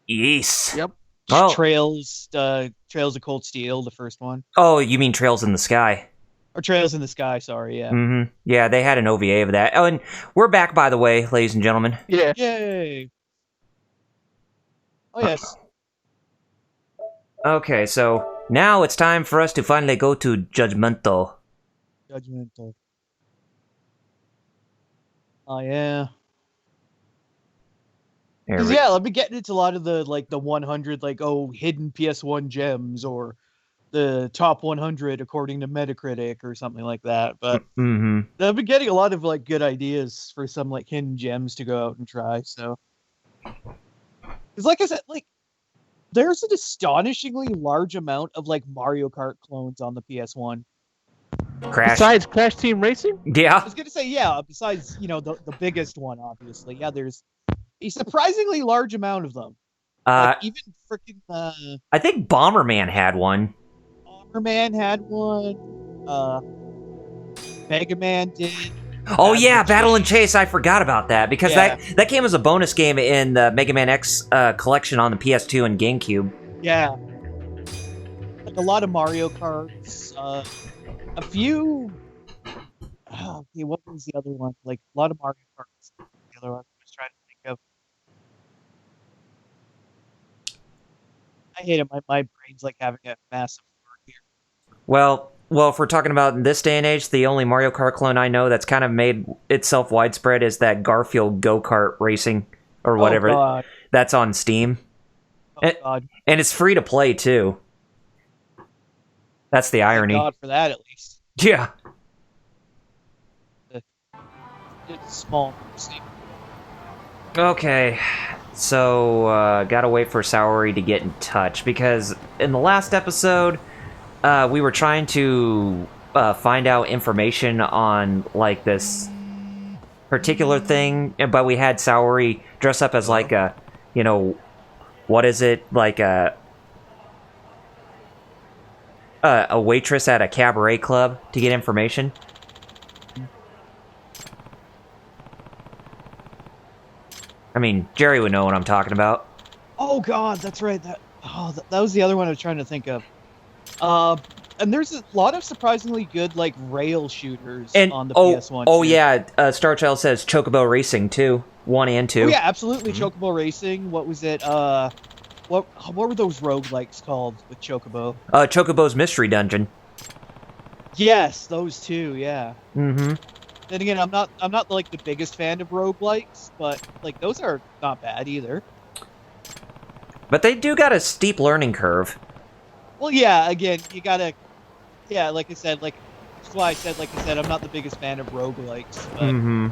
Yes. Yep. Oh, Trails of Cold Steel, the first one, oh, you mean Trails in the Sky? or Trails in the Sky. Sorry, yeah. Mm-hmm. Yeah, they had an OVA of that. Oh, and we're back, by the way, ladies and gentlemen. Yeah. Yay! Oh yes, Okay, so now it's time for us to finally go to Judgmental. Judgmental. Oh yeah. There Because we. yeah, I've been getting into a lot of the 100 hidden PS1 gems or the top 100 according to Metacritic or something like that. But Mm-hmm. I've been getting a lot of good ideas for some hidden gems to go out and try. So, because like I said, there's an astonishingly large amount of Mario Kart clones on the PS1. Crash. Besides Crash Team Racing? I Yeah. was gonna say yeah. Besides the biggest one, obviously, yeah. There's a surprisingly large amount of them. Uh, Even freaking I think Bomberman had one. Bomberman had one. Mega Man did. Oh Battle yeah, and Battle and Chase. Chase. I forgot about that because Yeah. that came as a bonus game in the Mega Man X collection on the PS2 and GameCube. Yeah, a lot of Mario Karts. A few. Oh, okay, what was the other one? A lot of Mario Karts. The other one I was trying to think of. I hate it. My brain's having a massive fart here. Well, if we're talking about in this day and age, the only Mario Kart clone I know that's kind of made itself widespread is that Garfield Go Kart Racing or Oh whatever. god. That's on Steam, Oh and, god. and it's free to play too. That's the Thank irony. God for that at least. Yeah. It's small. See. Okay. So, gotta wait for Sowery to get in touch because in the last episode, we were trying to find out information on this particular thing, but we had Sowery dress up as what is it, a waitress at a cabaret club to get information. I mean, Jerry would know what I'm talking about. Oh god, that's right. That was the other one I was trying to think of. And there's a lot of surprisingly good rail shooters And on the oh, PS1. oh too. yeah, Starchild says Chocobo Racing too, 1 and 2. Oh yeah, absolutely. Chocobo Racing. What was it? What were those roguelikes called with Chocobo? Chocobo's Mystery Dungeon. Yes, those two. Yeah. Mm-hmm. Then again, I'm not the biggest fan of roguelikes, but those are not bad either. But they do got a steep learning curve. Well, yeah. Again, you gotta. Yeah, like I said, that's why I said, I'm not the biggest fan of roguelikes. But Mm-hmm.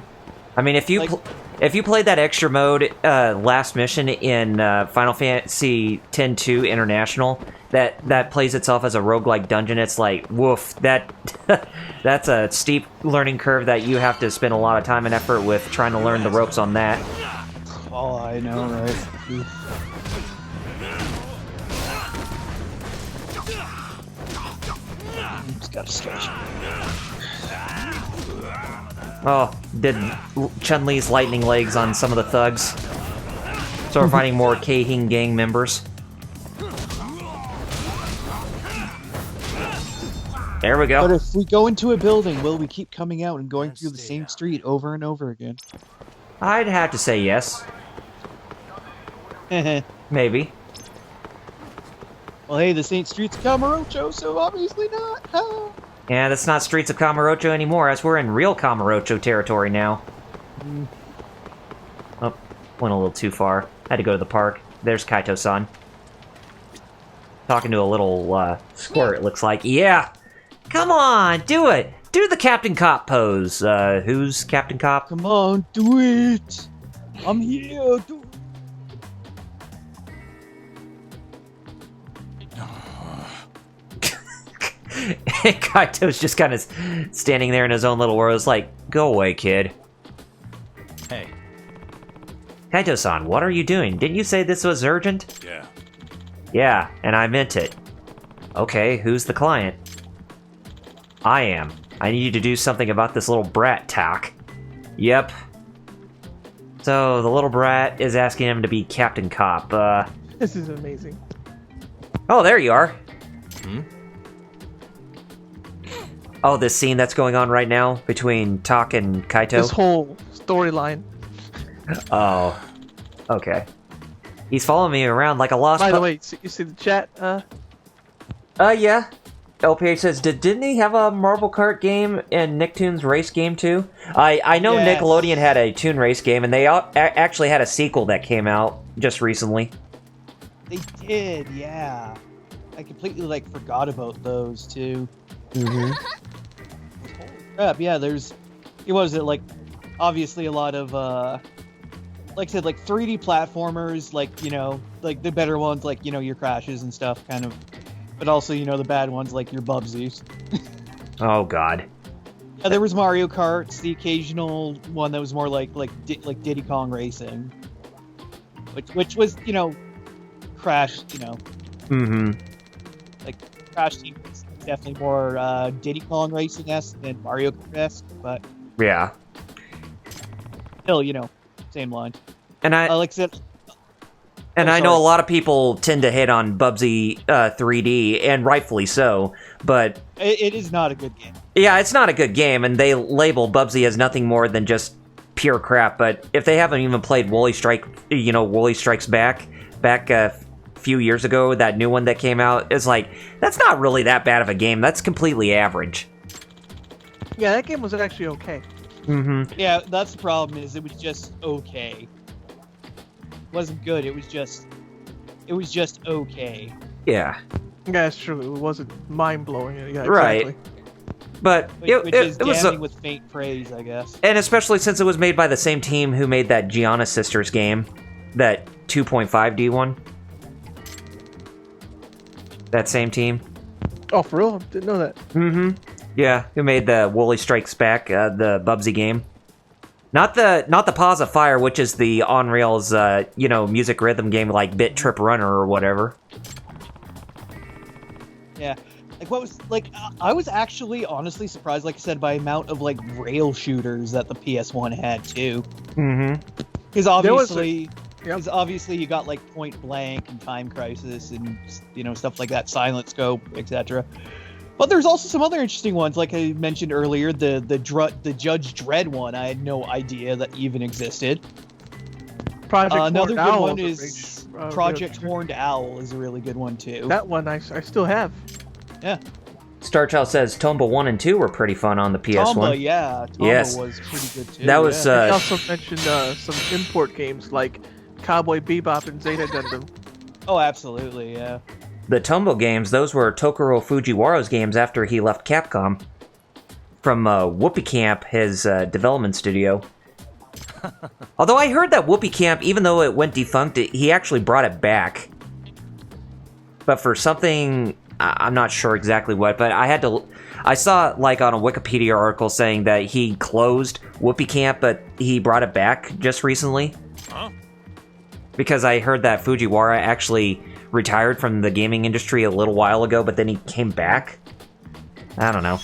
I mean, if you played that extra mode last mission in Final Fantasy X-2 International, that plays itself as a roguelike dungeon, it's like, woof, that's a steep learning curve that you have to spend a lot of time and effort with trying to learn the ropes on that. oh, I know, right? Just gotta stretch. Oh, did Chun-Li's lightning legs on some of the thugs. So we're finding more K-Hing gang members. There we But go. if we go into a building, will we keep coming out and going through the same street over and over again? I'd have to say yes. Well, Maybe. hey, this ain't Streets of Camarocho, so obviously not. Huh? Yeah, that's not Streets of Camarocho anymore, as we're in real Camarocho territory now. Oh, went a little too far. Had to go to the park. There's Kaito-san. Talking to a little squirt, it looks like. Yeah! Come on, do it! Do the Captain Cop pose. Who's Captain Cop? Come on, do it! I'm here, do it! Kaito's just kind of standing there in his own little world. It's like, go away, kid. Hey. Kaito-san, what are you doing? Didn't you say this was urgent? Yeah. Yeah, and I meant it. Okay, who's the client? I am. I need you to do something about this little brat, Tak. Yep. So, the little brat is asking him to be Captain Cop. This is amazing. Oh, there you are. Hmm? Oh, this scene that's going on right now between Tak and Kaito. This whole storyline. Oh, okay. He's following me around like a lost. By the way, you see the chat? Yeah. LPH says, didn't he have a Marble Kart game and Nicktoons race game too? I know Yes. Nickelodeon had a Toon race game, and they actually had a sequel that came out just recently. They did, yeah. I completely forgot about those too. Mm-hmm. Holy crap! Yeah, there's. What was it like? Obviously, a lot of like I said, 3D platformers, the better ones, your Crashes and stuff, kind of. But also, the bad ones, like your Bubsies. Oh God. Yeah, there was Mario Karts, the occasional one that was more like Diddy Kong Racing, which was Crash, Mm-hmm. Crash Team was definitely more Diddy Kong Racing-esque than Mario Kart-esque, but Yeah. still, same line. And I Like I said, I know sorry. a lot of people tend to hit on Bubsy 3D, and rightfully so. But it is not a good game. yeah, it's not a good game, and they label Bubsy as nothing more than just pure crap. But if they haven't even played Woolly Strikes Back a few years ago, that new one that came out, it's like, that's not really that bad of a game. That's completely average. Yeah, that game was actually okay. Mm-hmm. Yeah, that's the problem. Is it was just okay. It wasn't good. It was just okay. Yeah. Yeah, that's true. It wasn't mind-blowing. Yeah, Right. exactly. But Which is it was damning with faint praise, I guess. and especially since it was made by the same team who made that Gianna Sisters game, that 2.5D one. That same team. Oh, for real? Didn't know that. Mm-hmm. Yeah, who made the Woolly Strikes Back, the Bubsy game. Not the Paws of Fire, which is the on rails, music rhythm game like Bit Trip Runner or whatever. Yeah. I was actually honestly surprised, like I said, by the amount of rail shooters that the PS1 had too. Mm-hmm. Because obviously, Yep. you got Point Blank and Time Crisis and stuff like that, Silent Scope, etc. But there's also some other interesting ones, like I mentioned earlier, the Judge Dredd one. I had no idea that even existed. Project Another Horned good Owl one was a is big, Project video. Horned Owl is a really good one too. That one I still have. Yeah. Starchild says Tomba 1 and 2 were pretty fun on the PS1. Tomba, yeah. Tomba Yes. was pretty good too. That was, yeah. I also mentioned some import games like Cowboy Bebop and Zeta Gundam. Oh, absolutely, yeah. The Tombo games, those were Tokuro Fujiwara's games after he left Capcom. From Whoopee Camp, his development studio. Although I heard that Whoopee Camp, even though it went defunct, he actually brought it back. But for something, I'm not sure exactly what, but I saw on a Wikipedia article saying that he closed Whoopee Camp, but he brought it back just recently. Huh? Because I heard that Fujiwara actually retired from the gaming industry a little while ago, but then he came back. I don't know.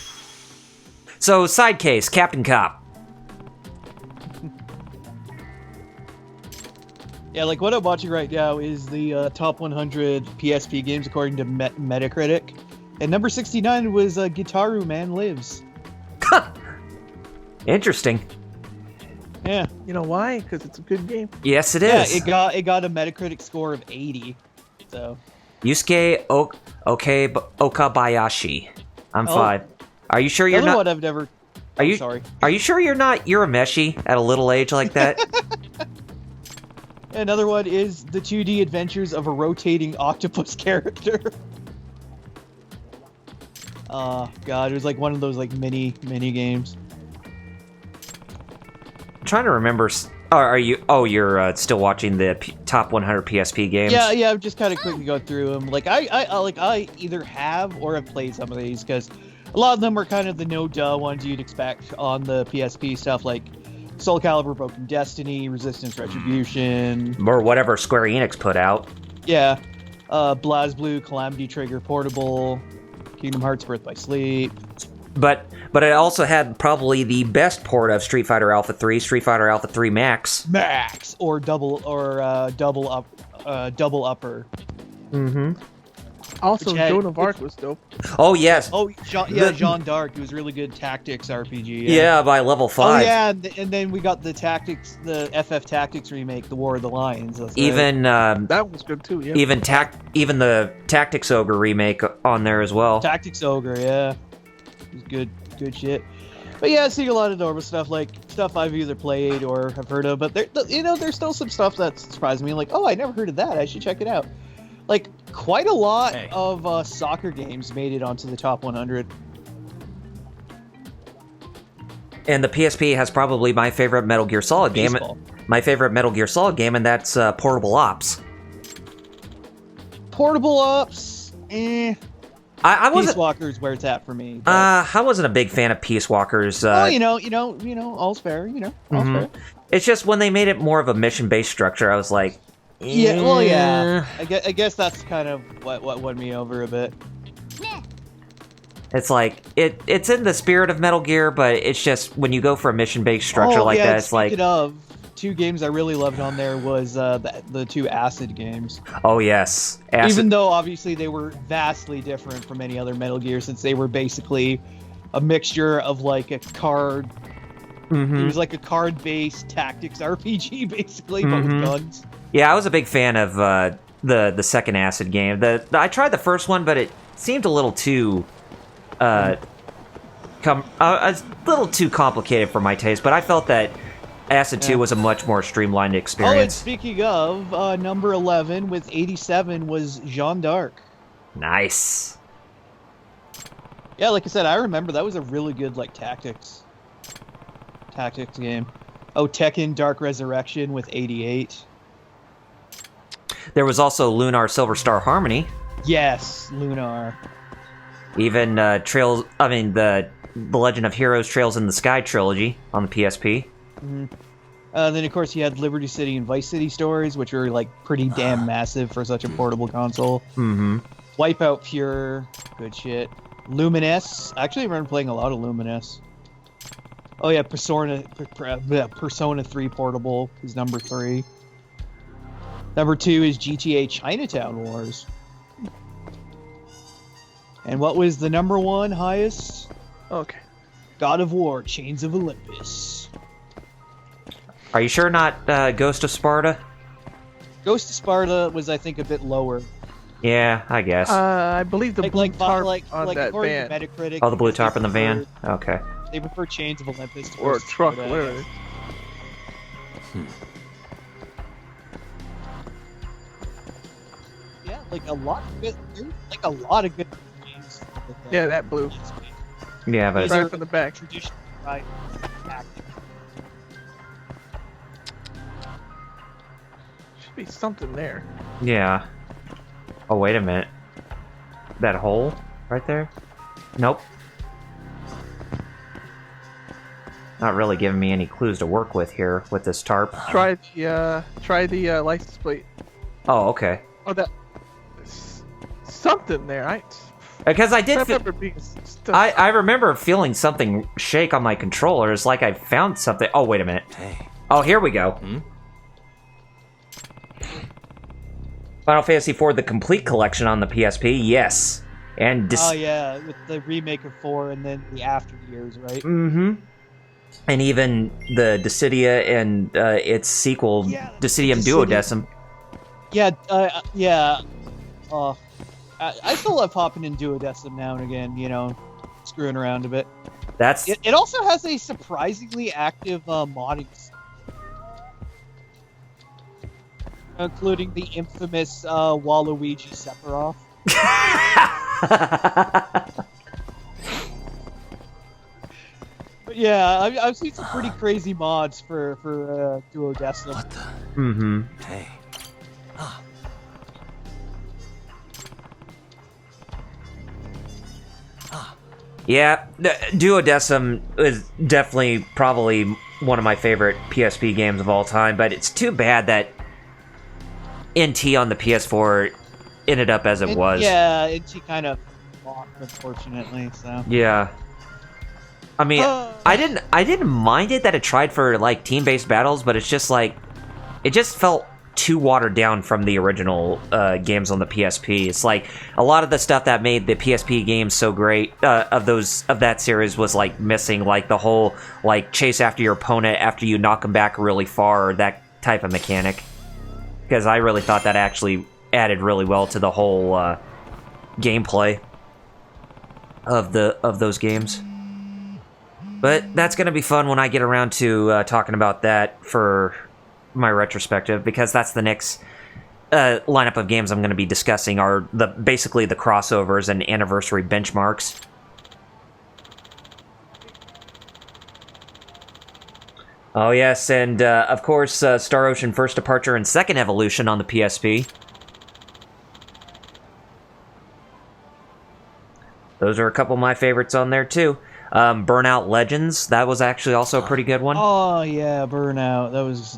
So, side case, Captain Cop. Yeah, what I'm watching right now is the top 100 PSP games according to Metacritic. And number 69 was Gitaru Man Lives. Interesting. Yeah. You know why? Because it's a good game. Yes, it Yeah, is. it got a Metacritic score of 80. So Yusuke Okabayashi. I'm Oh. 5. Are you sure you're another not? one I've never. Are you? Sorry. Are you sure you're not Urameshi at a little age like that? Another one is the 2D Adventures of a Rotating Octopus Character. Oh god, it was one of those mini games. I'm trying to remember. Are you? Oh, you're still watching the top 100 PSP games. Yeah, I'm just kind of quickly go through them. I either have or have played some of these because a lot of them are kind of the no-duh ones you'd expect on the PSP stuff, like Soul Calibur, Broken Destiny, Resistance, Retribution. Or whatever Square Enix put out. Yeah, BlazBlue, Calamity Trigger Portable, Kingdom Hearts Birth by Sleep. But it also had probably the best port of Street Fighter Alpha 3, Street Fighter Alpha 3 Max. Max or double double upper. Mm-hmm. Also, Which had- Joan of Arc was dope. Oh yes. Oh, Jean d'Arc. It was really good tactics RPG. Yeah, by level 5. Oh yeah, and then we got the the FF Tactics remake, the War of the Lions. That's right. Even That was good too. Yeah. even the Tactics Ogre remake on there as well. Tactics Ogre, yeah, it was good shit. But yeah, seeing a lot of normal stuff, like stuff I've either played or have heard of. But there's still some stuff that surprised me. Like, oh, I never heard of that. I should check it out. Like, quite a lot Hey. of soccer games made it onto the top 100. And the PSP has probably my favorite Metal Gear Solid Baseball. game. My favorite Metal Gear Solid game, and that's Portable Ops. Portable Ops, I Peace wasn't. Walker's where it's at for me. But, I wasn't a big fan of Peace Walkers. oh, you know, all's fair. All's Mhm. fair. It's just when they made it more of a mission-based structure, I was like, Yeah, well, yeah. eh. I guess that's kind of what won me over a bit. It's like it's in the spirit of Metal Gear, but it's just when you go for a mission-based structure like that, it's like, speaking of, two games I really loved on there was the two Acid games. oh yes, Acid. Even though obviously they were vastly different from any other Metal Gear, since they were basically a mixture of like a card. Mhm. It was like a card-based tactics RPG, basically, but Mhm. with guns. Yeah, I was a big fan of the second Acid game. I tried the first one, but it seemed a little too a little too complicated for my taste. But I felt that Acid 2 was a much more streamlined Oh, and experience. speaking of, number 11 with 87 was Jean d'Arc. Nice. Yeah, like I said, I remember that was a really good like tactics game. Oh, Tekken Dark Resurrection with 88. There was also Lunar Silver Star Harmony. Yes, Lunar. Even Trails. I mean, the Legend of Heroes Trails in the Sky trilogy on the PSP. Then of course you had Liberty City and Vice City stories, which are like pretty damn massive for such a portable console. Mm-hmm. Wipeout Pure, good shit. Luminous. I actually remember playing a lot of Luminous. Oh yeah, Persona 3 Portable is number 3. Number 2 is GTA Chinatown Wars. And what was the number 1 highest? Okay. God of War, Chains of Olympus. Are you sure not Ghost of Sparta? Ghost of Sparta was, I think, a bit lower. Yeah, I guess. I believe the blue tarp on that according van to Metacritic. Oh, the blue they tarp in the van? prefer- Okay. They prefer Chains of Olympus to or a Ghost of truck, Sparta. whatever. it is. Yeah, like a lot of good, like a lot of good games. Yeah, that blue. Yeah, but These Right are from the back. traditional right tactics. Should be something there. yeah. Oh, wait a minute. That hole right there? Nope. Not really giving me any clues to work with here with this tarp. Try the license plate. Oh, okay. Oh, that something there. Because I did. remember being stuck. I remember feeling something shake on my controller. It's like I found something. Oh, wait a minute. Hey. Oh, here we go. Final Fantasy IV: The Complete Collection on the PSP. Yes, and Oh yeah, with the remake of 4 and then the after years, right? mm-hmm. And even the Dissidia and its sequel, Yeah, Dissidium Dissidia. Duodecim. Yeah, yeah. I still love hopping in Duodecim now and again, you know, screwing around a bit. That's It also has a surprisingly active modding scene, including the infamous Waluigi Sephiroth. But yeah, I've seen some pretty crazy mods for Duodecim. What the? mm-hmm. Hey. Yeah, Duodecim is definitely probably one of my favorite PSP games of all time, but it's too bad that NT on the PS4 ended up as it was. Yeah, she kind of locked, unfortunately. So Yeah. I mean, I didn't mind it that it tried for like team-based battles, but it's just like it just felt too watered down from the original games on the PSP. It's like a lot of the stuff that made the PSP games so great of that series was like missing, like the whole like chase after your opponent after you knock them back really far, or that type of mechanic. Because I really thought that actually added really well to the whole gameplay of those games. But that's going to be fun when I get around to talking about that for my retrospective, because that's the next lineup of games I'm going to be discussing are basically the crossovers and anniversary benchmarks. Oh yes, and of course Star Ocean First Departure and Second Evolution on the PSP. Those are a couple of my favorites on there too. Burnout Legends, that was actually also a pretty good one. Oh yeah, Burnout.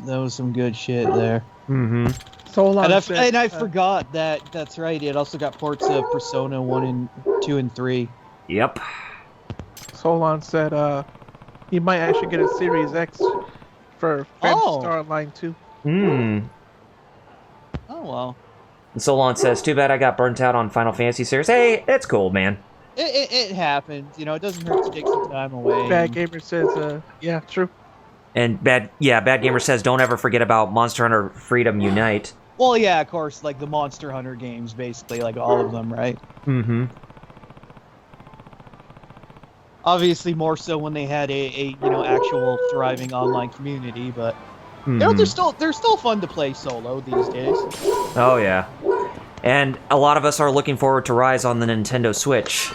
That was some good shit there. Mm-hmm. And I forgot that's right. It also got ports of Persona 1 and 2 and 3. Yep. Solon said he might actually get a Series X for Star Online 2. Oh well. And Solon says, too bad I got burnt out on Final Fantasy series. Hey, it's cool, man. It happens, you know. It doesn't hurt to take some time away. Bad Gamer says, yeah, true. And Bad Gamer says, don't ever forget about Monster Hunter Freedom Unite. Well, yeah, of course, like the Monster Hunter games, basically, like all of them, right? Mm-hmm. Obviously, more so when they had a actual thriving online community, but they're still fun to play solo these days. Oh yeah. And a lot of us are looking forward to Rise on the Nintendo Switch.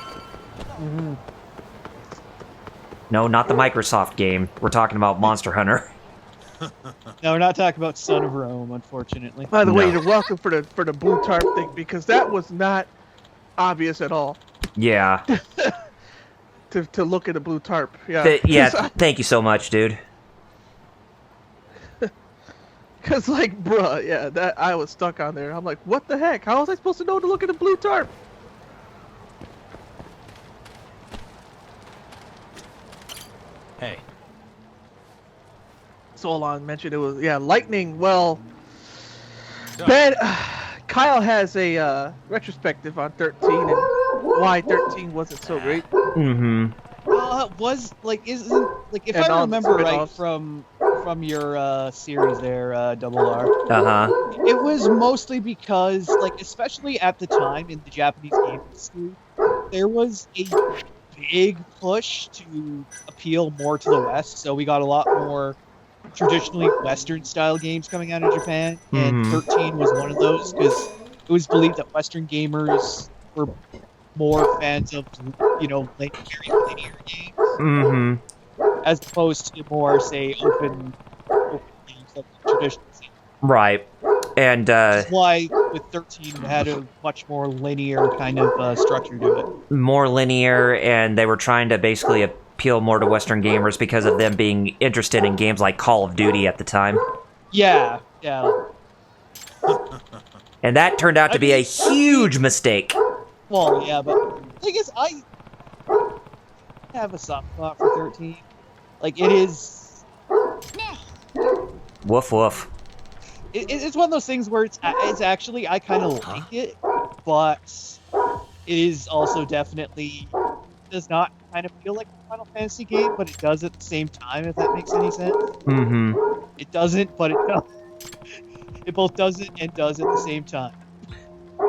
Mm-hmm. No, not the Microsoft game. We're talking about Monster Hunter. No, we're not talking about Son of Rome, unfortunately. By the way, you're welcome for the blue tarp thing, because that was not obvious at all. Yeah. to look at the blue tarp. Yeah. Thank you so much, dude. Because, like, bruh, yeah, that I was stuck on there. I'm like, what the heck? How was I supposed to know to look at the blue tarp? Hey. Solon mentioned it was, lightning. Well, Ben, Kyle has a retrospective on 13 and why 13 wasn't so great. Mm-hmm. Was like isn't like if I remember right from your series there, Double R. Uh-huh. It was mostly because, like, especially at the time in the Japanese game industry, there was a big push to appeal more to the West. So we got a lot more traditionally Western-style games coming out of Japan, and 13 was one of those because it was believed that Western gamers were more fans of, linear games. Mm-hmm. As opposed to more, say, open games like traditional games. Right. And That's why with 13 it had a much more linear kind of structure to it. more linear, and they were trying to basically appeal more to Western gamers because of them being interested in games like Call of Duty at the time. Yeah. And that turned out to be a huge mistake. Well, yeah, but the thing is, I have a soft spot for 13. Like, it is... Woof woof. It's one of those things where it's actually, I kind of like it, but it is also definitely does not kind of feel like a Final Fantasy game, but it does at the same time, if that makes any sense. Mm-hmm. It doesn't, but it does. It both doesn't and does at the same time.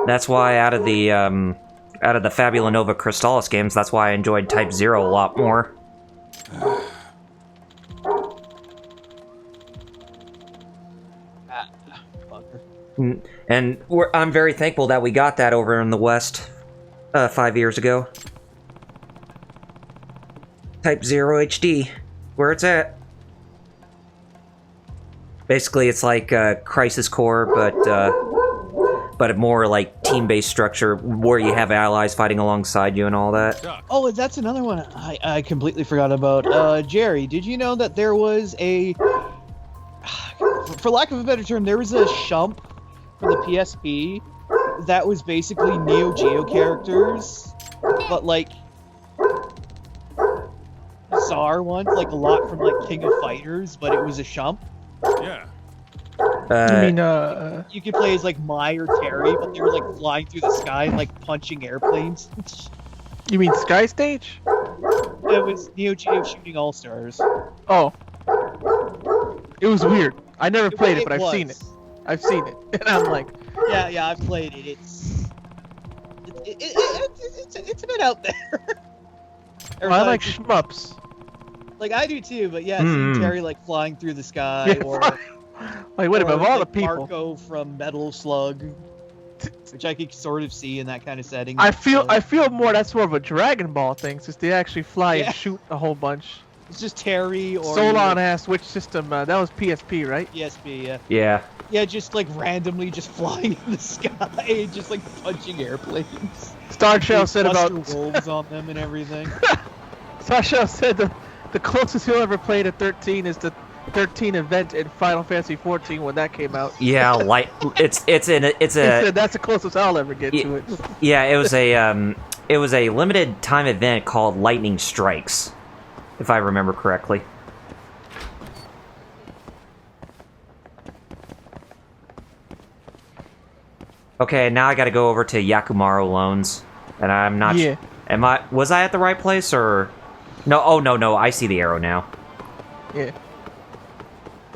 That's why out of the Fabula Nova Crystallis games, that's why I enjoyed Type 0 a lot more. And I'm very thankful that we got that over in the West 5 years ago. Type 0 HD, where it's at. Basically, it's like Crisis Core, but a more like team-based structure where you have allies fighting alongside you and all that. Oh, that's another one I completely forgot about. Jerry, did you know that there was a, for lack of a better term, there was a shump for the PSP that was basically Neo Geo characters, but like bizarre ones, like a lot from like King of Fighters, but it was a shump. Yeah. You mean You could play as like Mai or Terry, but they were like flying through the sky and like punching airplanes. you mean Sky Stage? It was Neo Geo Shooting All Stars. Oh. It was weird. I never played it, but I've was. seen it. I've seen it, and I'm like, Yeah, I've played it. It's a bit out there. I like shmups. Like I do too, but yeah, seeing Terry like flying through the sky, Yeah, or like wait a minute, of all the like people, Marco from Metal Slug, which I could sort of see in that kind of setting. I feel more that's more of a Dragon Ball thing, since they actually fly Yeah. and shoot a whole bunch. It's just Terry or Solon asked which system. That was PSP, right? PSP, yeah. Yeah. Yeah, just like randomly just flying in the sky, just like punching airplanes. Star Shell said about Buster wolves on them and everything. Star Shell said the closest he'll ever play to 13 is the 13 event in Final Fantasy 14 when that came out. Yeah, like it's He said that's the closest I'll ever get to it. yeah, it was a limited time event called Lightning Strikes, if I remember correctly. Okay, now I got to go over to Yakumaru Loans, and I'm not. Yeah. Was I at the right place or? No. Oh no. I see the arrow now. Yeah.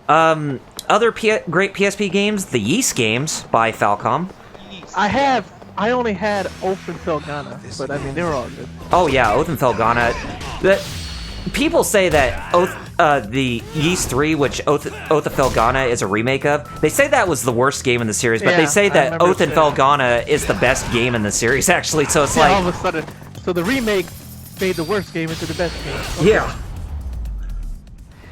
Other great PSP games, the Yeast games by Falcom. I only had Oath and Felghana, but I mean they were all good. Oh yeah, Oath and Felghana. People say that the Yeast 3, which Oath of Felghana is a remake of, they say that was the worst game in the series, but Yeah, they say I that remember Oath and saying Felghana is the best game in the series, actually, so it's Yeah, like... all of a sudden, so the remake made the worst game into the best game. Okay. Yeah.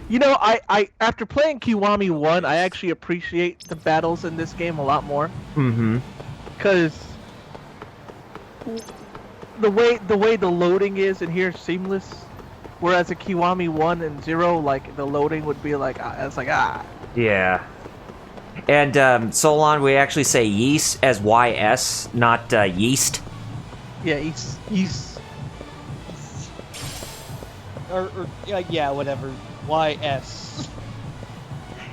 You know, I after playing Kiwami 1, I actually appreciate the battles in this game a lot more. Mm-hmm. Because the way the loading is in here is seamless. Whereas a Kiwami 1 and 0, like, the loading would be like, it's like, Yeah. And Solon, we actually say yeast as YS, not yeast. Yeah, yeast. Or yeah, whatever. YS.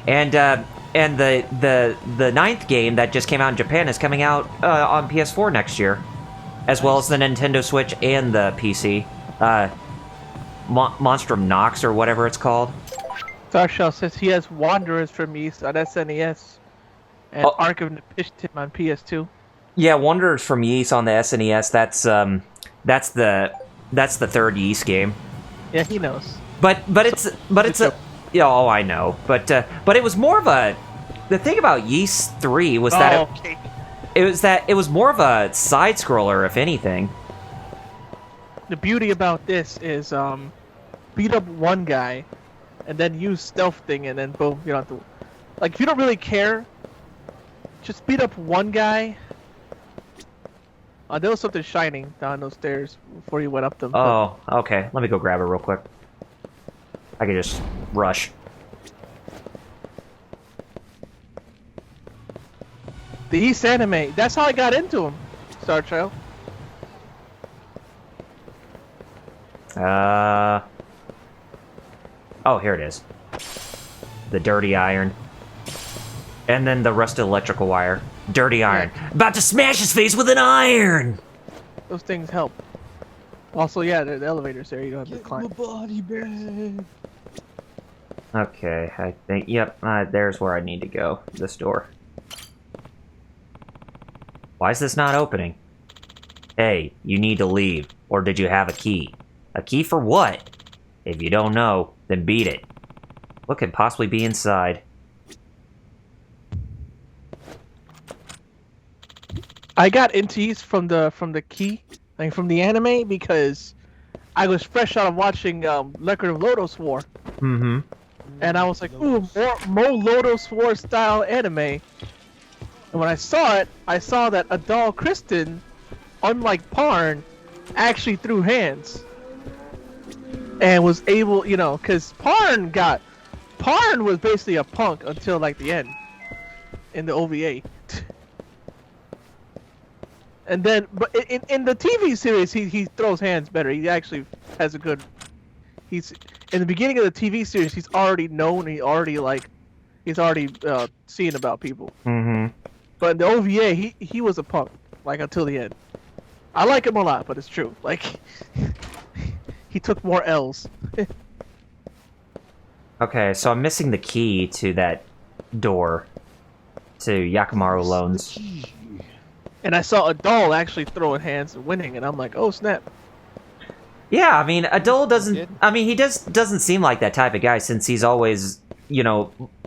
And the ninth game that just came out in Japan is coming out on PS4 next year, as well as the Nintendo Switch and the PC. Monstrum Nox or whatever it's called. Starshell says he has Wanderers from East on SNES and Ark of Nepishtim on PS2. Yeah, Wanderers from Yeast on the SNES. That's the third Yeast game. Yeah, he knows. But it's a yeah. Oh, I know. But it was more of a. The thing about Yeast 3 was that okay. it was more of a side scroller, if anything. The beauty about this is beat up one guy and then use stealth thing and then boom, you don't have to, like, if you don't really care, just beat up one guy. There was something shining down those stairs before you went up them. Oh, okay. Let me go grab it real quick. I can just rush. The East anime, that's how I got into him, Star Child. Oh, here it is. The dirty iron. And then the rusted electrical wire. Dirty iron. About to smash his face with an iron! Those things help. Also, yeah, the elevators there, you don't have to Get climb. my body bag. Okay, I think, yep, there's where I need to go. This door. Why is this not opening? Hey, you need to leave. Or did you have a key? A key for what? If you don't know, then beat it. What could possibly be inside? I got into East from the key, like from the anime, because I was fresh out of watching Record of Lodoss War. Mm-hmm. And I was like, ooh, more Lodoss War style anime. And when I saw it, I saw that Adal Kristen, unlike Parn, actually threw hands. And was able, you know, because Parn was basically a punk until like the end in the OVA. And then, but in the TV series, he throws hands better. He actually has a good. He's in the beginning of the TV series. He's already known. He already like, He's already seeing about people. Mm-hmm. But in the OVA, he was a punk, like until the end. I like him a lot, but it's true. Like he took more L's. Okay, so I'm missing the key to that door to Yakimaru Loans. And I saw a doll actually throwing hands and winning, and I'm like, oh snap. Yeah, I mean, Adol doesn't. Good. I mean, he doesn't seem like that type of guy since he's always,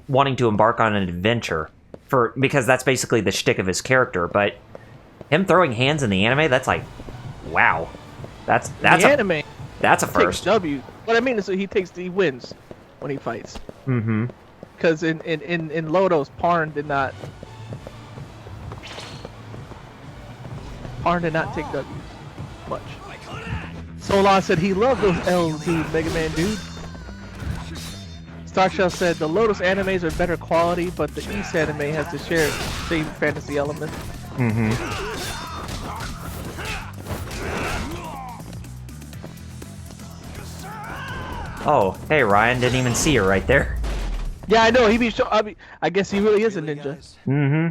wanting to embark on an adventure because that's basically the shtick of his character. But him throwing hands in the anime, that's like, wow, that's The anime that's a takes first. W. What I mean is he wins when he fights. Mm-hmm. Because in Lodos, Parn did not take W's much. Solon said he loved those L's, dude, Mega Man dude. Starshell said the Lotus animes are better quality, but the East anime has the shared same fantasy element. Mm-hmm. Oh, hey Ryan, didn't even see you right there. Yeah, I know. I guess he really is a ninja. Mm-hmm.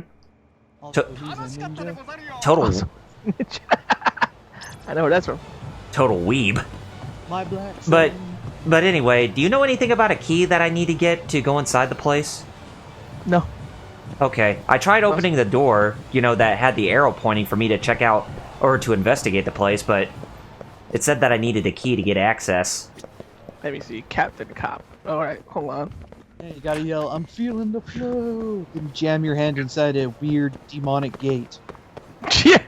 Also, he's a ninja. Total I know where that's from. total weeb. My black But son. but anyway, do you know anything about a key that I need to get to go inside the place? No. Okay, I tried opening the door, that had the arrow pointing for me to check out or to investigate the place, but it said that I needed a key to get access. Let me see. Captain Cop. Alright, hold on. Yeah, you gotta yell, I'm feeling the flow. Then jam your hand inside a weird demonic gate. Yeah.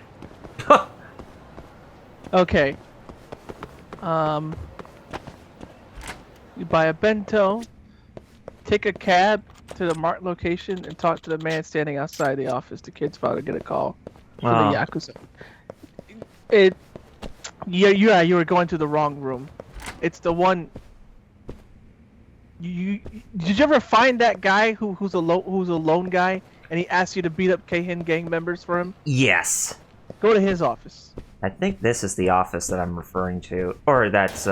Okay. You buy a bento, take a cab to the marked location, and talk to the man standing outside the office. The kid's about to get a call from Oh. the Yakuza. You were going to the wrong room. It's the one. Did you ever find that guy who's a lone guy, and he asks you to beat up Keihin gang members for him? Yes. Go to his office. I think this is the office that I'm referring to. Or that's,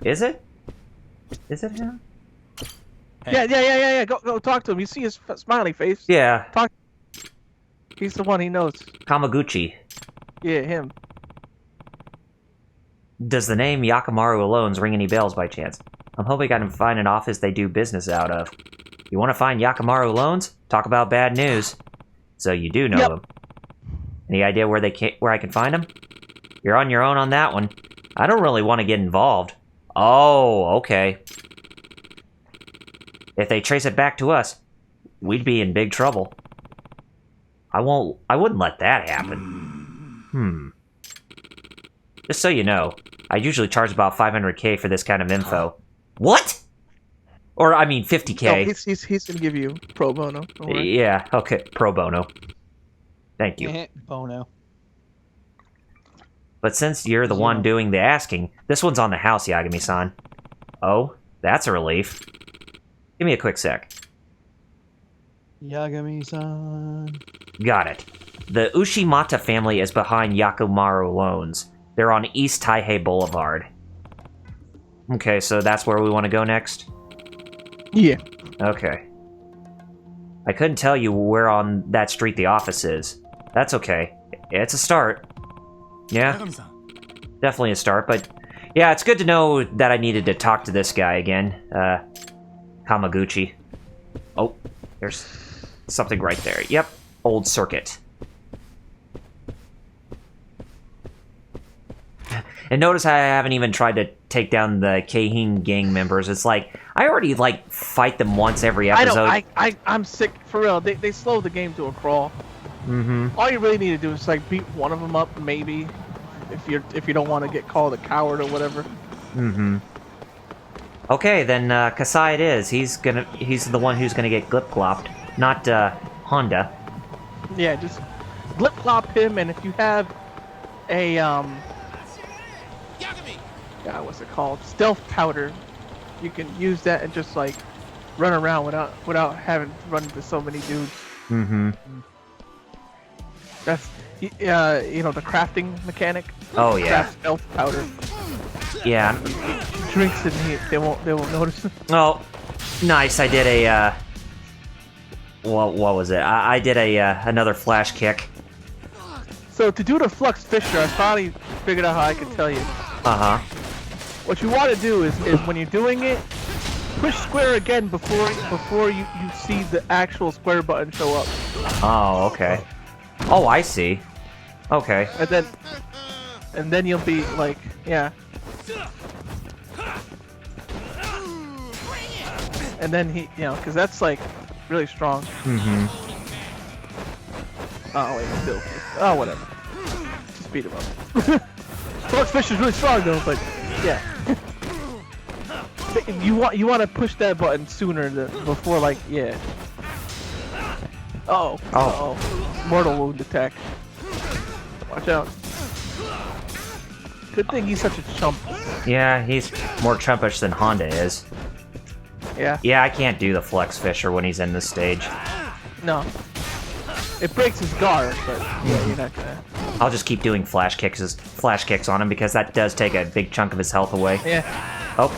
Is it? Is it him? Hey. Yeah. Go talk to him. You see his smiley face. Yeah, He's the one he knows. Kamaguchi. Yeah, him. Does the name Yakimaru Loans ring any bells by chance? I'm hoping I can find an office they do business out of. You want to find Yakimaru Loans? Talk about bad news. So you do know Yep. them. Any idea where I can find them? You're on your own on that one. I don't really want to get involved. Oh, okay. If they trace it back to us, we'd be in big trouble. I wouldn't let that happen. Just so you know, I usually charge about 500k for this kind of info. What? Or, I mean, 50k. No, he's gonna give you pro bono. Don't worry. Yeah, okay, pro bono. Thank you. Bono. But since you're the one doing the asking, this one's on the house, Yagami-san. Oh, that's a relief. Give me a quick sec. Yagami-san. Got it. The Ushimata family is behind Yakimaru Loans. They're on East Taihei Boulevard. Okay, so that's where we want to go next? Yeah. Okay. I couldn't tell you where on that street the office is. That's okay. It's a start. Yeah, definitely a start, but yeah, it's good to know that I needed to talk to this guy again. Kamaguchi. Oh, there's something right there. Yep, old circuit. And notice I haven't even tried to take down the Keihin gang members. It's like, I already, fight them once every episode. I know. I'm sick for real. They slowed the game to a crawl. Mm-hmm. All you really need to do is beat one of them up, maybe, if you don't want to get called a coward or whatever. Mm-hmm. Okay, then Kasai it is. He's the one who's gonna get glip-glopped, not Honda. Yeah, just blip clop him, and if you have a God, what's it called? Stealth powder, you can use that and just run around without having to run into so many dudes. Mm-hmm. That's the crafting mechanic. Oh yeah. Craft stealth powder. Yeah. Drinks it, and they won't notice. Oh, Nice, I did a, what was it? I did a, another flash kick. So to do the Flux Fisher, I finally figured out how I could tell you. Uh-huh. What you want to do is when you're doing it, push square again before you see the actual square button show up. Oh, okay. Oh, I see. Okay. And then you'll be like, yeah. And then he, because that's like really strong. Mm-hmm. Oh wait, still. Oh whatever. Just beat him up. Flux Fisher's really strong though, but yeah. You want to push that button sooner before like yeah. Oh. Mortal wound attack. Watch out. Good thing he's such a chump. Yeah, he's more chumpish than Honda is. Yeah. Yeah, I can't do the Flex Fisher when he's in this stage. No. It breaks his guard, but yeah, you're not gonna. I'll just keep doing flash kicks on him because that does take a big chunk of his health away. Yeah. Oh.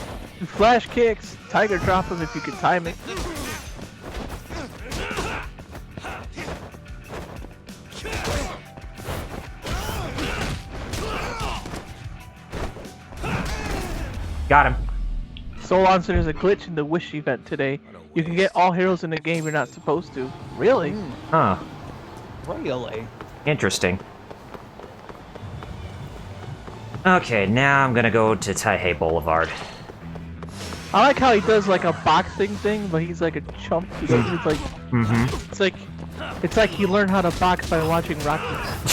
Flash kicks, tiger drop him if you can time it. Got him. Solon said there's a glitch in the Wish event today. You can get all heroes in the game you're not supposed to. Really? Huh. Really? Interesting. Okay, now I'm gonna go to Taihei Boulevard. I like how he does like a boxing thing, but he's like a chump. He's like, it's like he learned how to box by watching Rocky.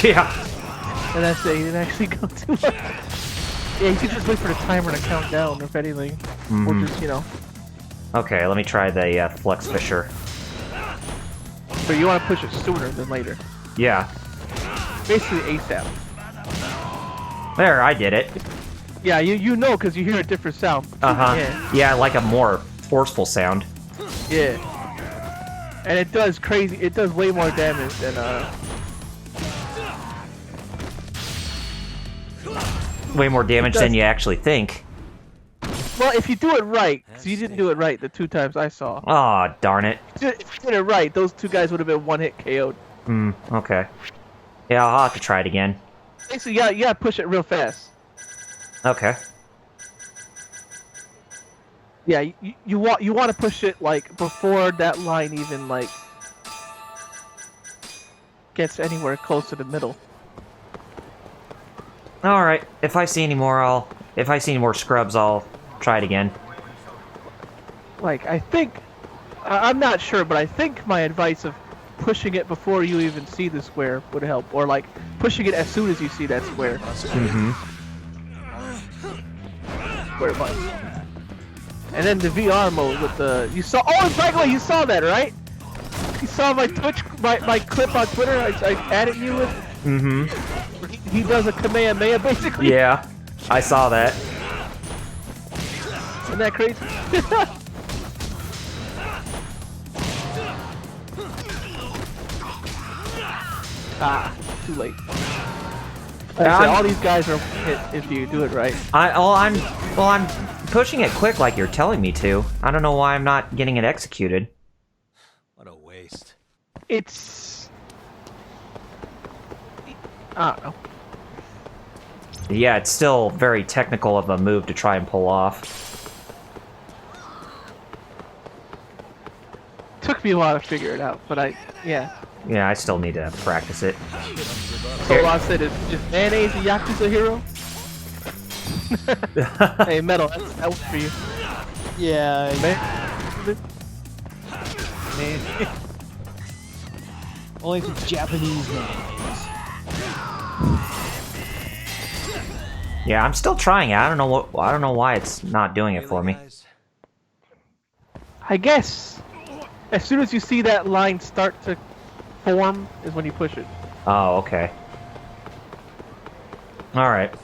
Yeah. And that's it. He didn't actually go too much. Yeah, you could just wait for the timer to count down, if anything, or just Okay, let me try the Flex Fisher. But you want to push it sooner than later. Yeah. Basically ASAP. There, I did it. Yeah, you know because you hear a different sound. Uh-huh. Yeah. Yeah, like a more forceful sound. Yeah. And it does crazy. It does way more damage than Way more damage than you actually think. Well, if you do it right, because you didn't do it right the 2 times I saw. Aw, darn it. If you did it right, those 2 guys would have been one-hit KO'd. Okay. Yeah, I'll have to try it again. Basically, you gotta push it real fast. Okay. Yeah, you want to push it like before that line even like gets anywhere close to the middle. Alright, if I see any more, if I see any more scrubs, I'll try it again. Like, I think, I'm not sure, but I think my advice of pushing it before you even see the square would help, or like pushing it as soon as you see that square. Square button. And then the VR mode with the, you saw, oh, by the way, you saw that, right? You saw my Twitch, my clip on Twitter I added you with? He does a Kamehameha, basically. Yeah, I saw that. Isn't that crazy? Too late. Like I said, all these guys are hit if you do it right. I'm pushing it quick like you're telling me to. I don't know why I'm not getting it executed. What a waste. It's... I don't know. Yeah, it's still very technical of a move to try and pull off. Took me a while to figure it out, but yeah. Yeah, I still need to practice it. Solon said, is mayonnaise a Yakuza hero? Hey, Metal, that was for you. Yeah. Only if it's Japanese mayonnaise. Yeah, I'm still trying it. I don't know why it's not doing it for me. I guess as soon as you see that line start to form is when you push it. Oh, okay. Alright.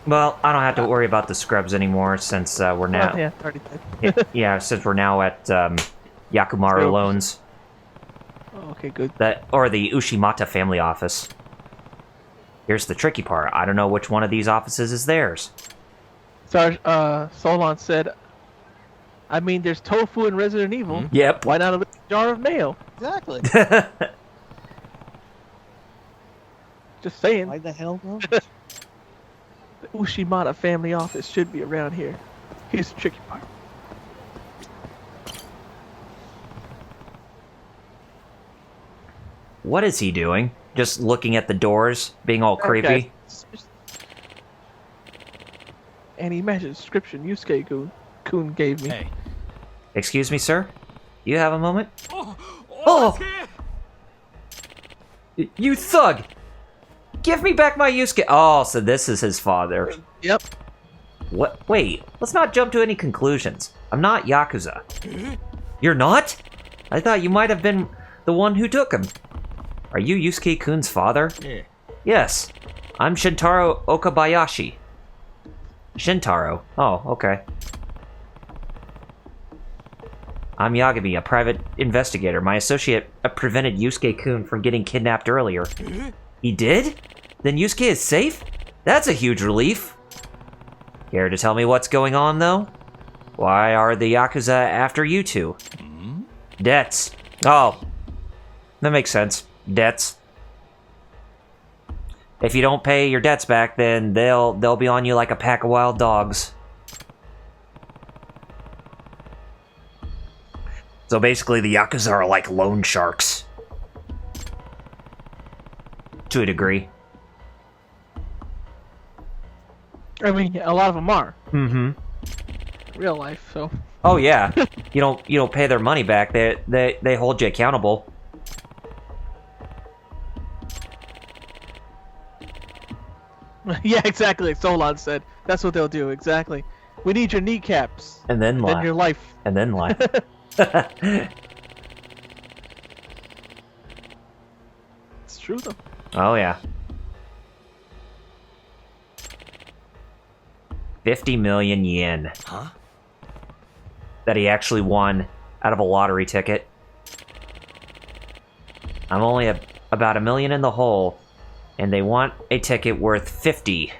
Well, I don't have to worry about the scrubs anymore since we're now... Oh, yeah, already did. Yeah, since we're now at Yakumaru Loans. Oh, okay, good. Or the Ushimata family office. Here's the tricky part. I don't know which one of these offices is theirs. Solon said, I mean, there's tofu in Resident Evil. Yep. Why not a little jar of mayo? Exactly. Just saying. Why the hell not? The Ushimata family office should be around here. Here's the tricky part. What is he doing? Just looking at the doors, being all creepy? Okay. And imagine the description Yusuke-kun gave me. Hey. Excuse me, sir? You have a moment? Oh! Oh! You thug! Give me back my Yusuke! Oh, so this is his father. Yep. What? Wait, let's not jump to any conclusions. I'm not Yakuza. You're not? I thought you might have been the one who took him. Are you Yusuke-kun's father? Yeah. Yes. I'm Shintaro Okabayashi. Shintaro. Oh, okay. I'm Yagami, a private investigator. My associate prevented Yusuke-kun from getting kidnapped earlier. He did? Then Yusuke is safe? That's a huge relief. Care to tell me what's going on, though? Why are the Yakuza after you two? Debts. Oh. That makes sense. Debts. If you don't pay your debts back, then they'll be on you like a pack of wild dogs. So basically, the Yakuza are like loan sharks. To a degree. I mean, a lot of them are. Mm-hmm. Real life, so. Oh yeah. you don't pay their money back. They hold you accountable. Yeah, exactly. Like Solon said. That's what they'll do, exactly. We need your kneecaps. And then lie. And your life. And then lie. It's true, though. Oh yeah. 50 million yen. Huh? That he actually won out of a lottery ticket. I'm only about $1 million in the hole, and they want a ticket worth 50.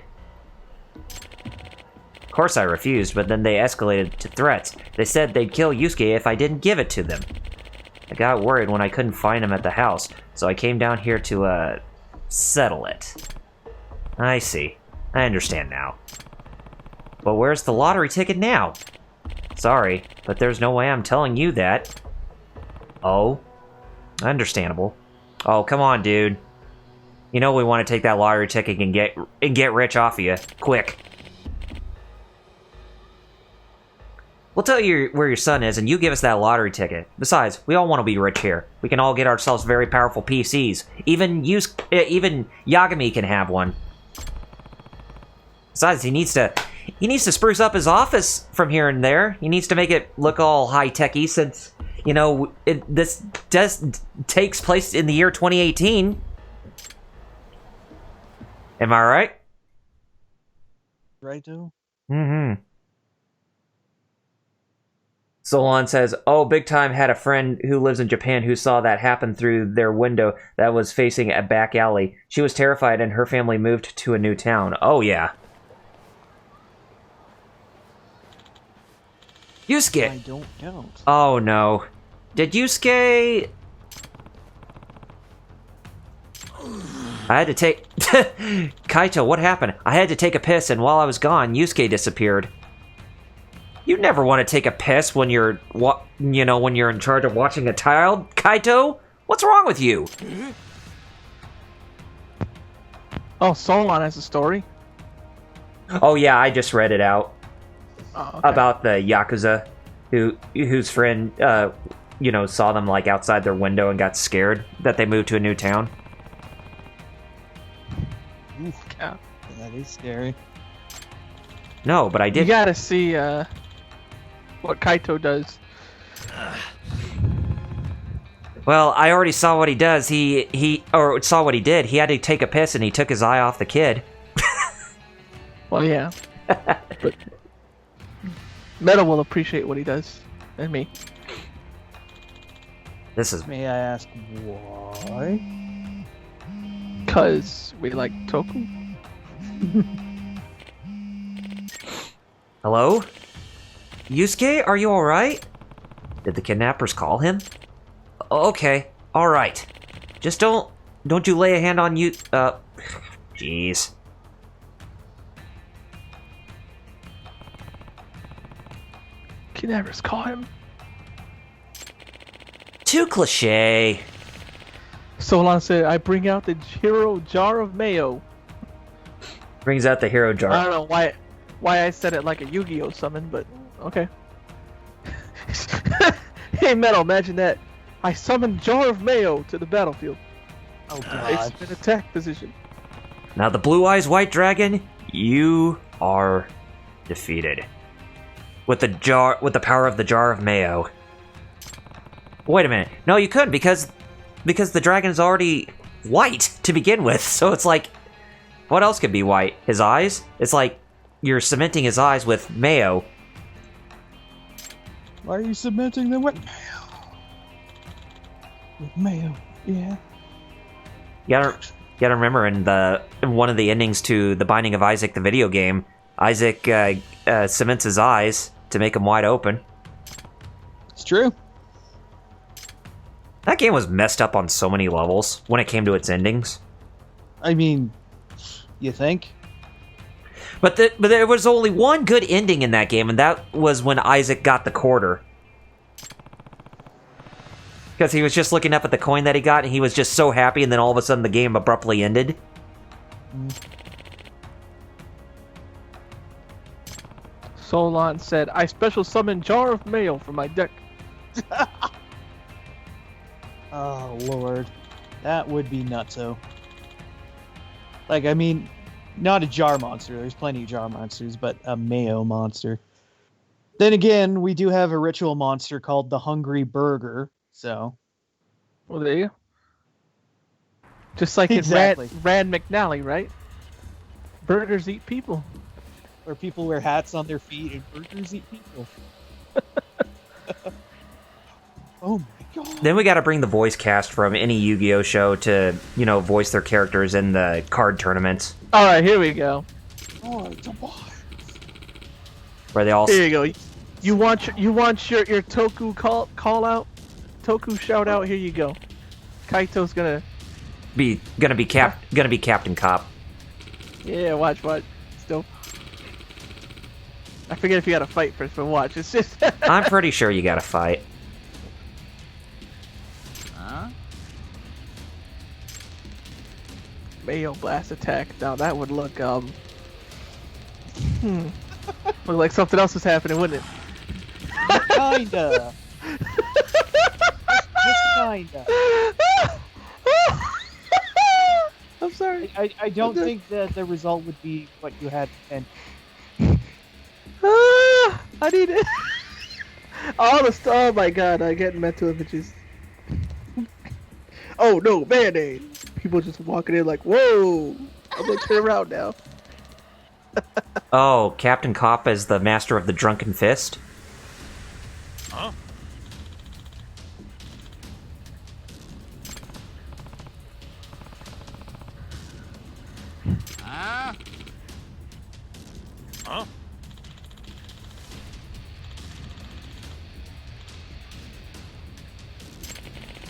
Of course I refused, but then they escalated to threats. They said they'd kill Yusuke if I didn't give it to them. I got worried when I couldn't find him at the house, so I came down here to, settle it. I see. I understand now. But where's the lottery ticket now? Sorry, but there's no way I'm telling you that. Oh? Understandable. Oh, come on, dude. You know we want to take that lottery ticket and get rich off of you. Quick. We'll tell you where your son is, and you give us that lottery ticket. Besides, we all want to be rich here. We can all get ourselves very powerful PCs. Even Yagami can have one. Besides, he needs to spruce up his office from here and there. He needs to make it look all high-techy since, you know, this takes place in the year 2018. Am I right? Right, too? Mm-hmm. Solon says, oh, Big Time had a friend who lives in Japan who saw that happen through their window that was facing a back alley. She was terrified and her family moved to a new town. Oh, yeah. Yusuke! I don't count. Oh, no. Did Yusuke... I had to take... Kaito, what happened? I had to take a piss, and while I was gone, Yusuke disappeared. You never want to take a piss when you're, when you're in charge of watching a child, Kaito? What's wrong with you? Oh, Solon has a story? Oh yeah, I just read it out. Oh, okay. About the Yakuza whose friend, saw them like outside their window and got scared that they moved to a new town. Oof, Yeah. that is scary. No, but I You did. gotta see, what Kaito does. Well, I already saw what he does. He saw what he did. He had to take a piss and he took his eye off the kid. Well, yeah. But Meta will appreciate what he does. And me. This is... May I ask why? Because we like Toku. Hello? Yusuke, are you alright? Did the kidnappers call him? Okay, alright. Just don't you lay a hand on you, jeez. Kidnappers call him. Too cliche. Solon said, I bring out the hero jar of mayo. Brings out the hero jar. I don't know why I said it like a Yu-Gi-Oh summon, but okay. Hey Metal, imagine that. I summoned jar of mayo to the battlefield. Oh It's god. in attack position. Now the Blue Eyes White Dragon, you are defeated. With the power of the jar of mayo. Wait a minute. No, you couldn't because the dragon is already white to begin with. So it's like, what else could be white? His eyes? It's like you're cementing his eyes with mayo. Why are you cementing them with mayo? With mayo, yeah. You gotta remember in one of the endings to The Binding of Isaac, the video game, Isaac cements his eyes to make them wide open. It's true. That game was messed up on so many levels when it came to its endings. I mean, you think? But there was only one good ending in that game, and that was when Isaac got the quarter. Because he was just looking up at the coin that he got, and he was just so happy, and then all of a sudden the game abruptly ended. Solon said, I special summon jar of mayo from my deck. Oh lord, that would be nutso. Like, I mean, not a jar monster. There's plenty of jar monsters, but a mayo monster. Then again, we do have a ritual monster called the Hungry Burger. So, Well, there you go. Just like Exactly. in Rand McNally, right? Burgers eat people. where people wear hats on their feet and burgers eat people. Oh my god. Then we gotta bring the voice cast from any Yu-Gi-Oh show to, voice their characters in the card tournaments. Alright, here we go. Oh, it's a boy. Where they all... Here you go. You want your Toku call out? Toku shout out, here you go. Kaito's gonna be Captain Cop. Yeah, watch. Still. I forget if you gotta fight first, but watch. It's just I'm pretty sure you gotta fight. Mayo blast attack. Now that would look look like something else was happening, wouldn't it? Kinda. just kinda. I'm sorry. I don't think that the result would be what you had intended. I need it. Oh my god, I get mental images. Oh no, Band-Aid! People just walking in like, whoa! I'm gonna turn around now. Oh, Captain Cop as the master of the drunken fist? Huh? Huh?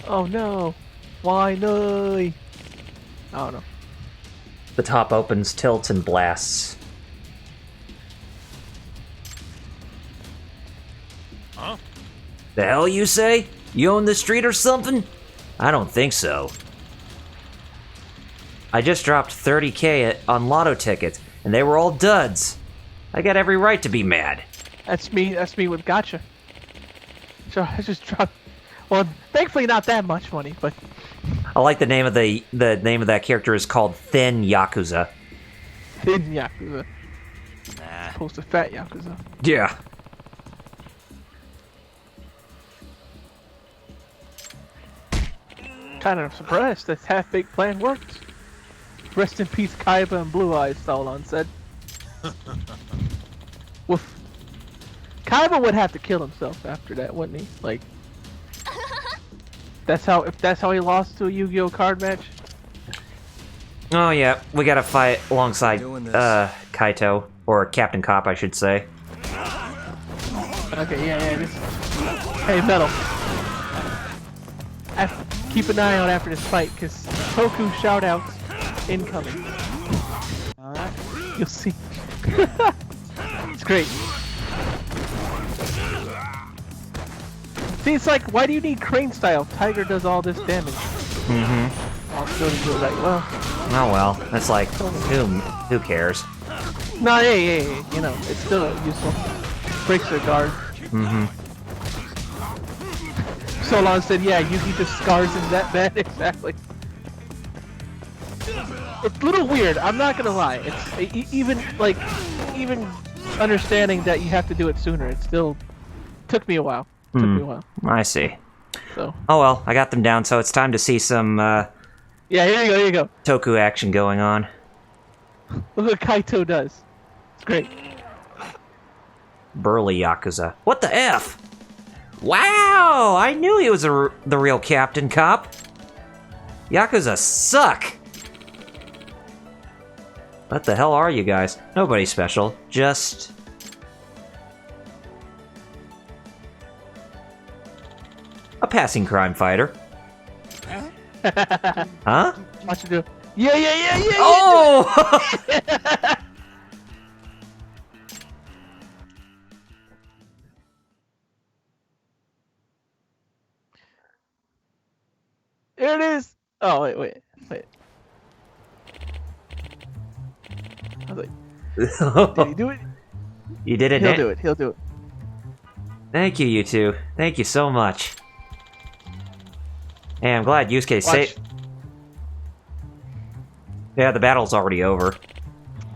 Oh no! Why no? I don't know. The top opens, tilts, and blasts. Huh? The hell you say? You own the street or something? I don't think so. I just dropped 30K on lotto tickets, and they were all duds. I got every right to be mad. That's me with Gotcha. So I just dropped. Well, thankfully not that much money, but I like the name of the name of that character is called Thin Yakuza. thin Yakuza, Nah. opposed to fat Yakuza. Yeah. Kind of surprised that half-baked plan worked. Rest in peace, Kaiba and Blue Eyes, Sauron said. Woof. Kaiba would have to kill himself after that, wouldn't he? Like, if that's how he lost to a Yu-Gi-Oh card match. Oh yeah, we gotta fight alongside Doing this. Kaito, or Captain Cop, I should say. Okay, yeah, just... Hey, Metal. Keep an eye out after this fight, because Toku shoutouts incoming. Alright. You'll see. It's great. See, it's like, why do you need Crane style? Tiger does all this damage. Mm-hmm. I'll still do it right. Well, Oh well, it's like, who cares? no, yeah, you know, it's still useful. Breaks their guard. Mm-hmm. Solon said, yeah, Yugi just scars him that bad. Exactly. It's a little weird, I'm not gonna lie. It's even understanding that you have to do it sooner, it still took me a while. I see. So. Oh well, I got them down, so it's time to see some Yeah, here you go. Toku action going on. Look what Kaito does. It's great. Burly Yakuza. What the F? Wow! I knew he was the real Captain Cop. Yakuza suck! What the hell are you guys? Nobody special. Just... a passing crime fighter. Huh? Watch you do. Yeah. Oh! There it is. Oh wait. I was like, did he do it? You did it, He'll do it. Thank you, you two. Thank you so much. Hey, I'm glad Yusuke saved. Yeah, the battle's already over.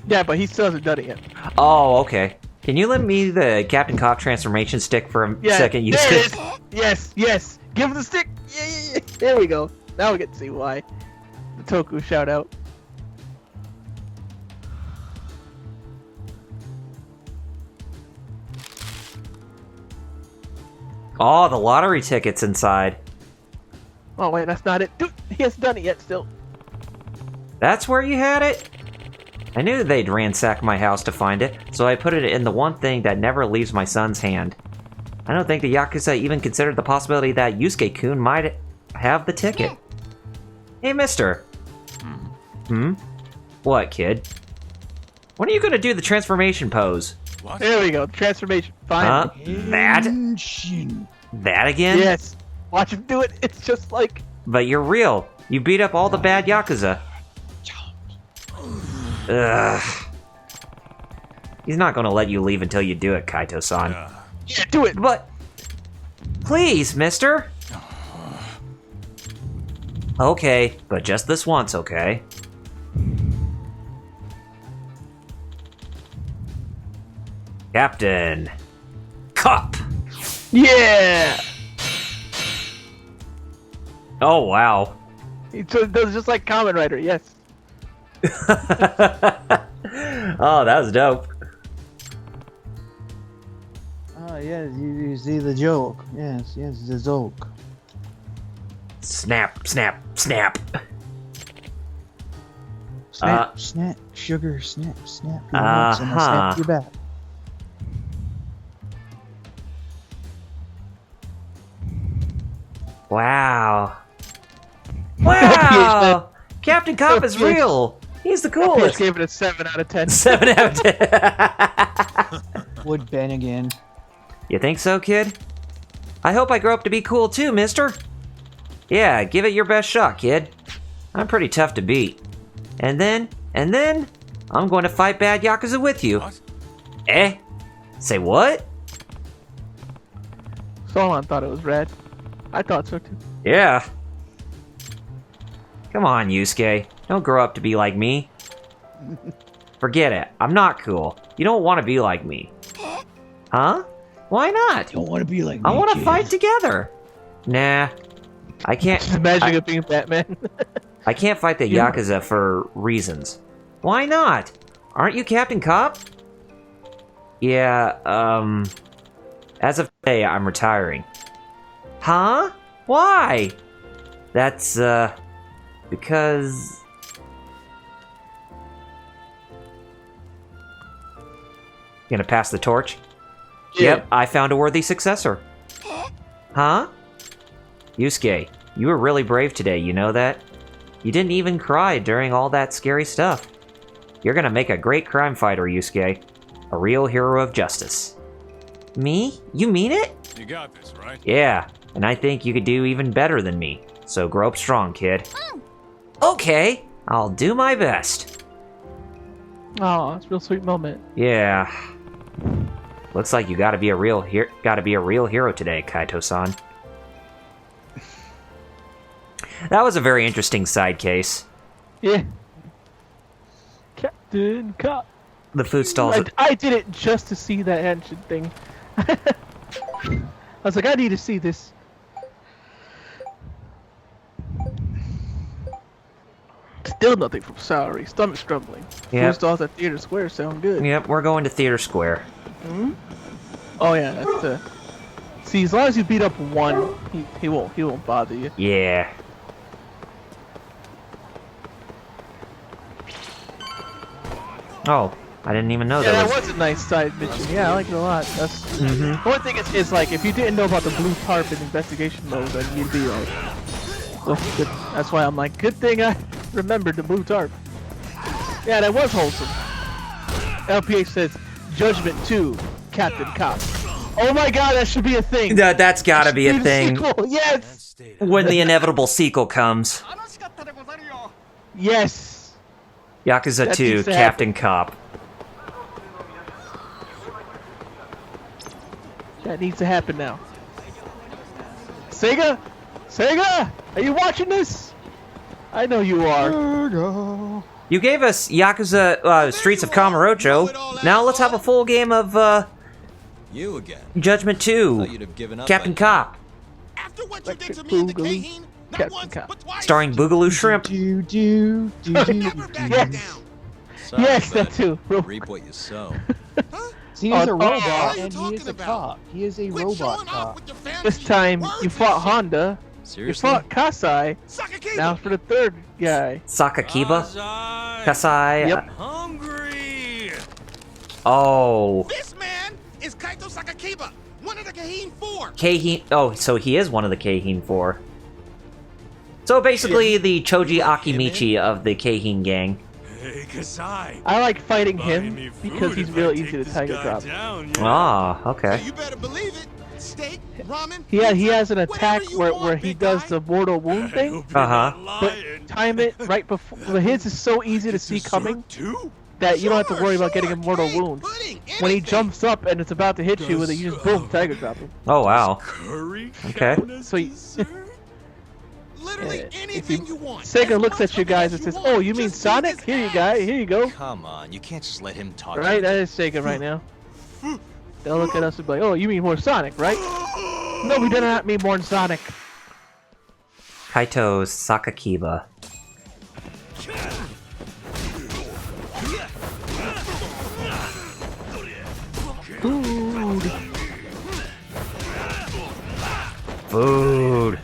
Yeah, but he still hasn't done it yet. Oh, okay. Can you lend me the Captain Cop transformation stick for a second, there it Yusuke? is. Yes. Give him the stick. Yeah. There we go. Now we get to see why. The Toku shout out. Oh, the lottery ticket's inside. Oh wait, that's not it. Dude, he hasn't done it yet still. That's where you had it? I knew they'd ransack my house to find it, so I put it in the one thing that never leaves my son's hand. I don't think the Yakuza even considered the possibility that Yusuke-kun might have the ticket. Hey, mister. What, kid? When are you gonna do the transformation pose? What? There we go. Transformation. Fine. That? Henshin. That again? Yes. Watch him do it. It's just like. But you're real. You beat up all the bad Yakuza. Ugh. He's not gonna let you leave until you do it, Kaito-san. Yeah, do it. But... please, mister? Okay, but just this once, okay? Captain... Cop! Yeah. Oh, wow. He does just like Kamen Rider. Yes. Oh, that was dope. Oh, yes, you see the joke. Yes, the joke. Snap, snap, snap. Snap, sugar, snap. Your nuts and I snap you back. Wow. Wow! Captain Cop is real! He's the I coolest! gave it a 7 out of 10. 7 out of 10. Would Ben again. You think so, kid? I hope I grow up to be cool too, mister. Yeah, give it your best shot, kid. I'm pretty tough to beat. And then, I'm going to fight bad Yakuza with you. What? Eh? Say what? Solon thought it was red. I thought so too. Yeah. Come on, Yusuke. Don't grow up to be like me. Forget it. I'm not cool. You don't want to be like me. Huh? Why not? Don't want to be like me, I want to kid. fight together. Nah. I can't. Just the magic of being Batman. I can't fight the Yeah. Yakuza for reasons. Why not? Aren't you Captain Cop? Yeah, as of today, I'm retiring. Huh? Why? That's, because... You gonna pass the torch? Yep, I found a worthy successor. Huh? Yusuke, you were really brave today, you know that? You didn't even cry during all that scary stuff. You're gonna make a great crime fighter, Yusuke. A real hero of justice. Me? You mean it? You got this, right? Yeah, and I think you could do even better than me. So grow up strong, kid. Okay, I'll do my best. Oh, it's a real sweet moment. Yeah. Looks like you gotta be a real hero today, Kaito-san. That was a very interesting side case. Yeah. Captain Cop. The food stalls. I did it just to see that ancient thing. I was like, I need to see this. Still nothing from Salary. Stomach's grumbling. Yep. Food stalls at Theater Square sound good. Yep, we're going to Theater Square. Oh yeah, that's the. See, as long as you beat up one, he won't bother you. Yeah. Oh, I didn't even know Yeah, that that was... was a nice side mission. Yeah, I like it a lot. That's the one thing is like if you didn't know about the blue tarp in investigation mode, then you'd be like, oh, good. That's why I'm like, good thing I remembered the blue tarp. Yeah, that was wholesome. LPH says, Judgment 2, Captain Cop. Oh my God, that should be a thing. That's gotta be a the thing. sequel. Yes. When the inevitable sequel comes. Yes. Yakuza That 2, needs to Captain Cop. That needs to happen now. Sega? Sega? Are you watching this? I know you are. You gave us Yakuza Streets of Kamurocho. Now let's have a full game of You again. Judgment Thought 2, you'd have given up Captain by Cop, After what you did to Electric me and the Boogaloo, Kaheen, not Captain once, Cop. but twice, starring Boogaloo Shrimp. never back down. Sorry, Yes, bud. that too. Reap what you sow. He is a Oh, robot, what are you and he is a talking about? cop. He is a Quit robot showing off cop. with your fantasy This time words you and fought shit. Honda. You Seriously? fought Kasai. Sakakiba. Now for the third guy. Sakakiba? Azai, Kasai? Yep. hungry. Oh. This man is Kaito Sakakiba, one of the Kaheen 4. Keihin. Oh, so he is one of the Keihin 4. So basically the Choji Akimichi of the Keihin gang. Hey, Kasai. I like fighting Buy me him food because he's if real I easy take to this tiger guy drop. down, yeah. Ah, So okay. you better believe it. Steak, ramen, Yeah, he pizza, has an whatever attack you where want, he big does guy. the mortal wound I thing, hope you're Uh-huh. not but lying. time it right before. Well, his is so easy to It's see a sword, coming too? that you don't have to worry about getting a Sure, mortal cake, wound. pudding, When he anything. jumps up and it's about to hit you with it, you just boom, tiger drop him. Oh, wow. Curry Okay. count as So you- dessert? Literally if anything you- you want. Sega As looks much at you of it guys as and says, you "Oh, want. you mean Just beat Sonic? his Here you ass." go. Here you go." Come on, you can't just let him talk. Right, to that you. is Sega right now. They'll look at us and be like, "Oh, you mean more Sonic, right?" No, we do not mean more Sonic. Kaito Sakakiba. Food. Food.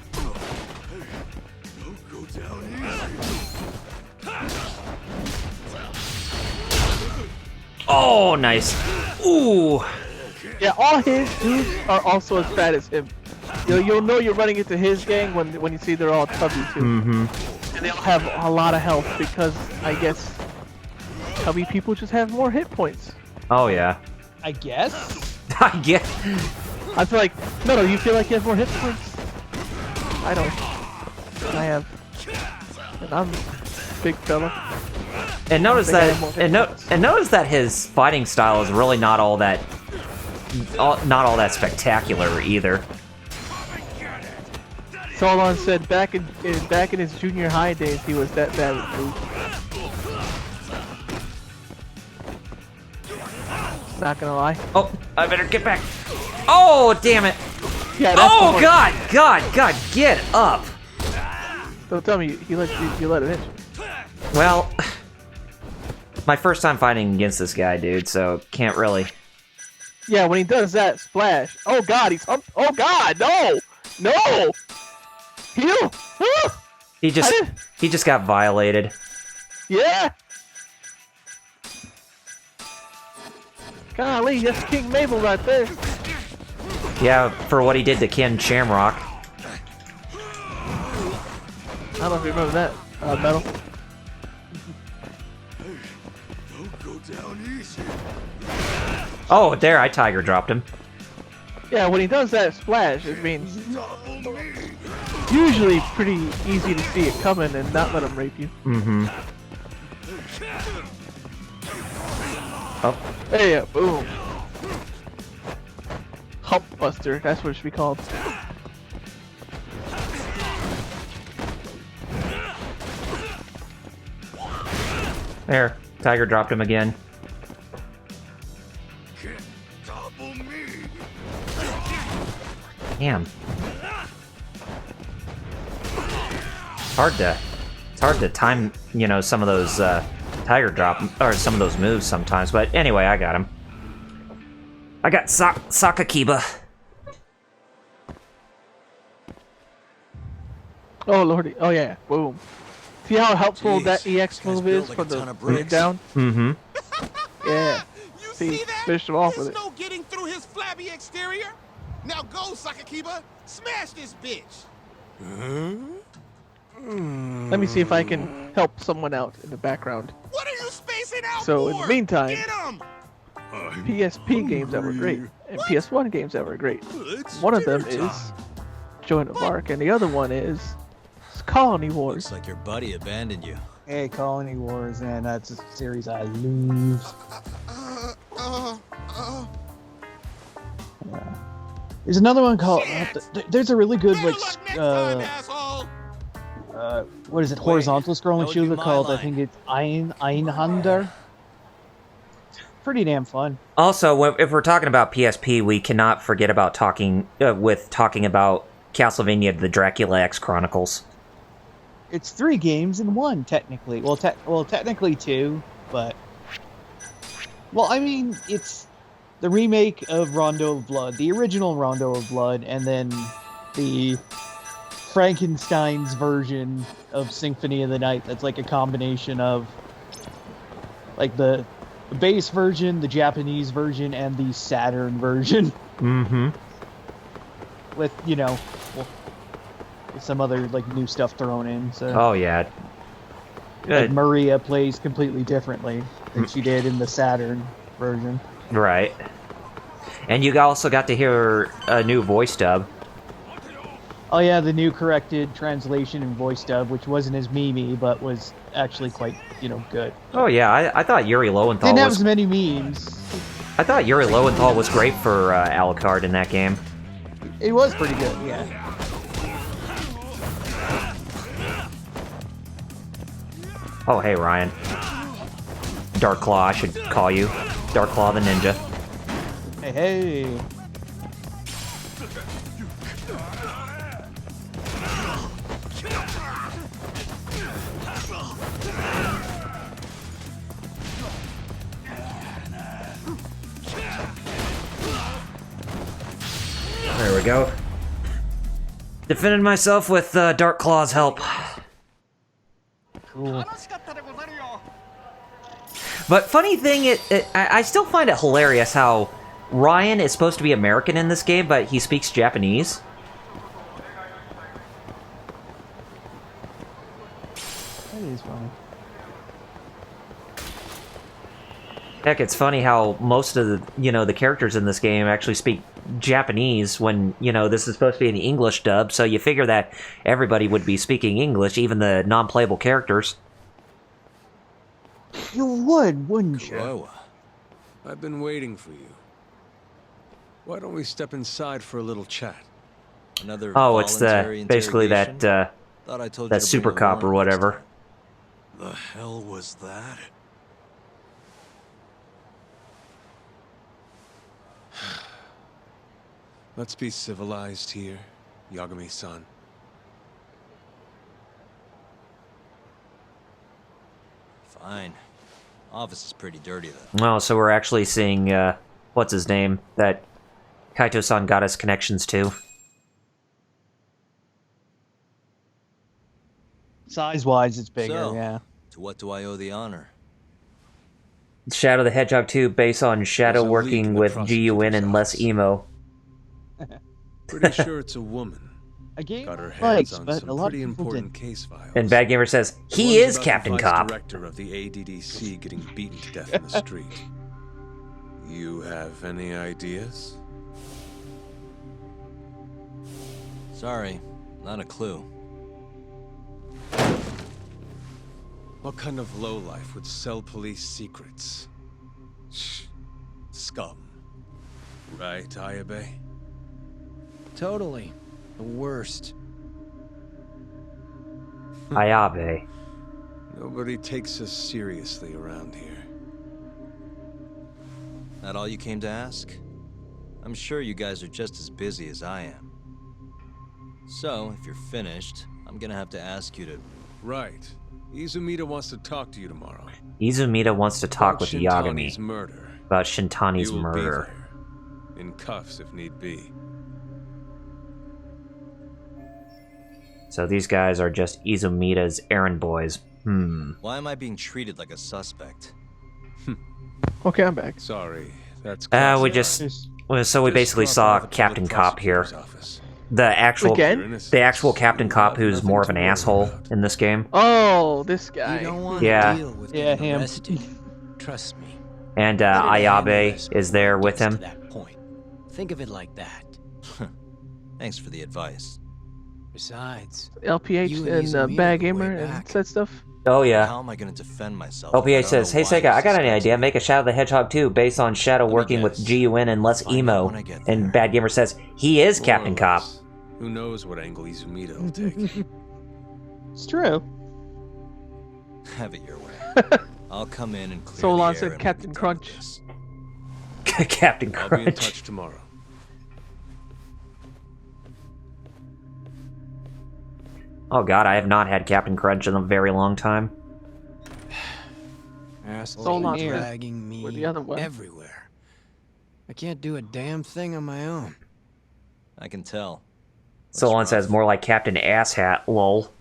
Oh, nice. Ooh. Yeah, all his dudes are also as fat as him. You'll know you're running into his gang when you see they're all tubby too. Mm-hmm. And they'll have a lot of health because I guess tubby people just have more hit points. Oh, yeah. I guess. I get. I feel like no, you feel like you have more hit points. I don't. I have, and I'm a big fella. And notice I think I that. have more hit And, points. and notice that his fighting style is really not all that. Not all that spectacular either. Solon said back in his junior high days he was that bad with moves. Not gonna lie. Oh, I better get back. Oh, damn it. Yeah. That's the Oh, one. God, get up. Don't tell me you let it hit you. Well, my first time fighting against this guy, dude, so can't really. Yeah, when he does that splash. Oh God, oh God, no, no. Heal. Ah! He just got violated. Yeah. Golly, that's King Mabel right there. Yeah, for what he did to Ken Shamrock. I don't know if you remember that, Metal. Don't go down easy. Oh, there, I tiger dropped him. Yeah, when he does that splash, it means Double me. usually pretty easy to see it coming and not let him rape you. Mm-hmm. Oh, Hey, boom. Hump Buster, that's what it should be called. there. Tiger dropped him again. Can't double me. Damn. It's hard to time, you know, some of those tiger drop or some of those moves sometimes. But anyway, I got him. I got Sakakiba. Oh lordy, oh yeah, boom. See how helpful Jeez, that EX this guy's move built is like for a the ton of bring it bricks. down? Mm-hmm. Yeah. You See, see that? finished him off There's with it. no getting through his flabby exterior. Now go, Sakakiba. Smash this bitch. Let me see if I can help someone out in the background. What are you spacing out So, for? in the meantime- Get him. PSP games that were great, and PS1 games that were great. It's One of them dinner is Joan of Arc, and the other one is Colony Wars. Looks like your buddy abandoned you. Hey, Colony Wars, man, that's a series I love. Yeah. There's another one called. There's a really good Better like luck next time, asshole. what is it? Wait, Horizontal that scrolling would be shooter my called. I line. think it's Einhander. Pretty damn fun. Also, if we're talking about PSP, we cannot forget about talking about Castlevania: The Dracula X Chronicles. It's 3 games in one, technically. Well, technically 2, but I mean, it's the remake of Rondo of Blood, the original Rondo of Blood, and then the Frankenstein's version of Symphony of the Night. That's like a combination of like the base version, the Japanese version, and the Saturn version. Mm-hmm. With with some other like new stuff thrown in. So Oh yeah. like Good. Maria plays completely differently than she did in the Saturn version. Right. And you also got to hear a new voice dub. Oh yeah, the new corrected translation and voice dub, which wasn't as memey, but was actually quite good. Oh yeah, I thought Yuri Lowenthal Didn't have was. as many memes. I thought Yuri Lowenthal was great for Alucard in that game. It was pretty good, yeah. Oh hey Ryan. Dark Claw, I should call you. Dark Claw the Ninja. Hey. There we go. Defended myself with Dark Claw's help. Cool. But funny thing, I still find it hilarious how Ryan is supposed to be American in this game, but he speaks Japanese. That is funny. Heck, it's funny how most of the characters in this game actually speak Japanese when, this is supposed to be an English dub, so you figure that everybody would be speaking English, even the non-playable characters. You would, wouldn't you? Whoa. I've been waiting for you. Why don't we step inside for a little chat? Another Oh, it's voluntary basically interrogation? that Thought I told you that to super bring a cop or warrant next whatever. time. The hell was that? Let's be civilized here, Yagami-san. Fine. Office is pretty dirty, though. Oh, so we're actually seeing, what's his name, that Kaito-san got us connections to. Size-wise, it's bigger, So, yeah. To what do I owe the honor? Shadow the Hedgehog 2, based on Shadow There's a leak working in the with prosecutor's GUN and less office. emo. Pretty sure it's a woman. A game Got her I hands liked, on but some a lot of pretty people important didn't. case files. And Bad Gamer says, he One's is about the Captain vice Cop. director of the ADDC getting beaten to death in the street. You have any ideas? Sorry, not a clue. What kind of lowlife would sell police secrets? Shh. Scum. Right, Ayabe? Totally. The worst. Ayabe. Nobody takes us seriously around here. That all you came to ask? I'm sure you guys are just as busy as I am. So, if you're finished, I'm gonna have to ask you to... Right. Izumida wants to talk to you tomorrow. Izumida wants to talk with Shintani's Yagami murder. about Shintani's You will murder. Be there. In cuffs if need be. So these guys are just Izumida's errand boys. Why am I being treated like a suspect? Okay, I'm back. Sorry, that's We classified. just... So we basically saw Captain Cop here. The actual... Again? The actual Captain Cop who's more of an asshole in this game. Oh, this guy. You don't want to Yeah. deal with Yeah, getting him. arrested. Trust me. And Better to handle Ayabe this is there before it with gets him. to that point. Think of it like that. Thanks for the advice. Besides, LPH You and and Izumida Bad go way Gamer and back. said stuff. Oh yeah. How am I gonna defend myself? if I OPH don't says, know hey why Sega, he I got an suspects idea. me?" Make a Shadow the Hedgehog 2 based on Shadow Let me working with guess. GUN and less Find out emo. when I get And there. Bad Gamer says, he is More Captain or Cop. less. Who knows what angle Izumida will take. It's true. Have it your way. I'll come in and clear Solon the air said and Captain make a deal with Crunch. this. Captain I'll be in Crunch. touch tomorrow. Oh god, I have not had Captain Crunch in a very long time. assholes Solon are here. dragging me Or the other one. everywhere. I can't do a damn thing on my own. I can tell. Looks Solon says rough. more like Captain Asshat, lol.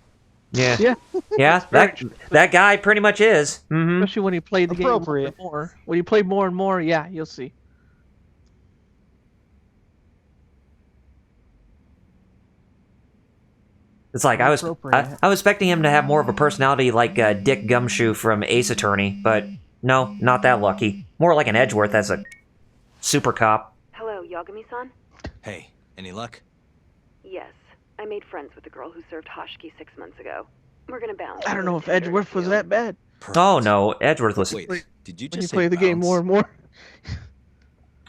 Yeah. Yeah, Yeah, that guy pretty much is. Mm-hmm. especially when you play the game more Appropriate. and more. When you play more and more, yeah, you'll see. It's like I was expecting him to have more of a personality like Dick Gumshoe from Ace Attorney, but no, not that lucky. More like an Edgeworth as a super cop. Hello, Yagami-san? Hey, any luck? Yes. I made friends with the girl who served Hoshiki 6 months ago. We're gonna bounce. I don't really know if tender Edgeworth was feel. that bad. Oh no, Edgeworth was Wait, did you When just you play say the game bounce? more and more.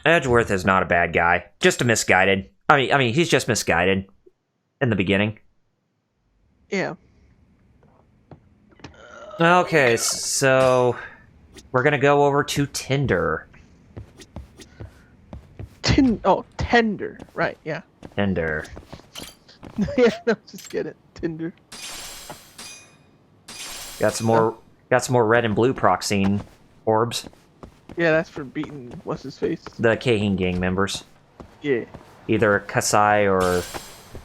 Edgeworth is not a bad guy. Just a misguided. I mean, he's just misguided in the beginning. Yeah. Okay, so we're gonna go over to Tinder. Tender. Right, yeah. Tinder. Yeah, no, just get it. Tinder. Got some more red and blue proxine orbs. Yeah, that's for beating what's his face. The Keihin gang members. Yeah. Either Kasai or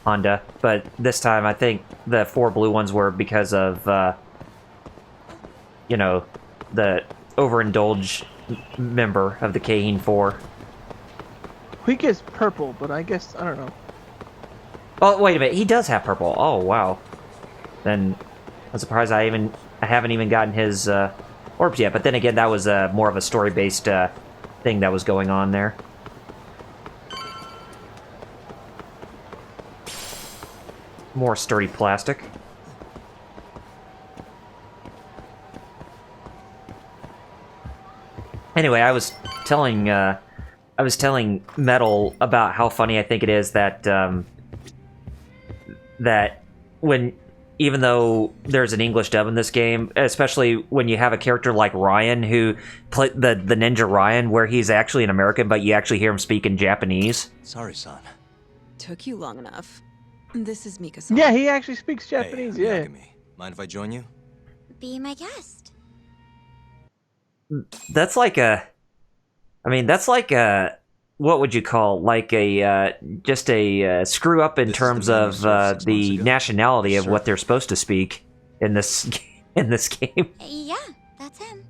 Honda. But this time I think the 4 blue ones were because of you know, the overindulged member of the Keihin 4. He gets purple, but I guess I don't know. Oh, wait a minute. He does have purple. Oh, wow. Then I'm surprised I haven't even gotten his orbs yet. But then again, that was more of a story-based thing that was going on there. More sturdy plastic. Anyway, I was telling Metal about how funny I think it is that that when, even though there's an English dub in this game, especially when you have a character like Ryan who played the Ninja Ryan, where he's actually an American, but you actually hear him speak in Japanese. Sorry, son. Took you long enough. This is Mika-san. Yeah, he actually speaks Japanese. Hey, Yeah. I'm Yagami. Mind if I join you? Be my guest. That's like a, what would you call, like a just a screw up in This is terms the man you of served 6 the months ago? nationality of Sure. what they're supposed to speak in this in this game. Yeah, that's him.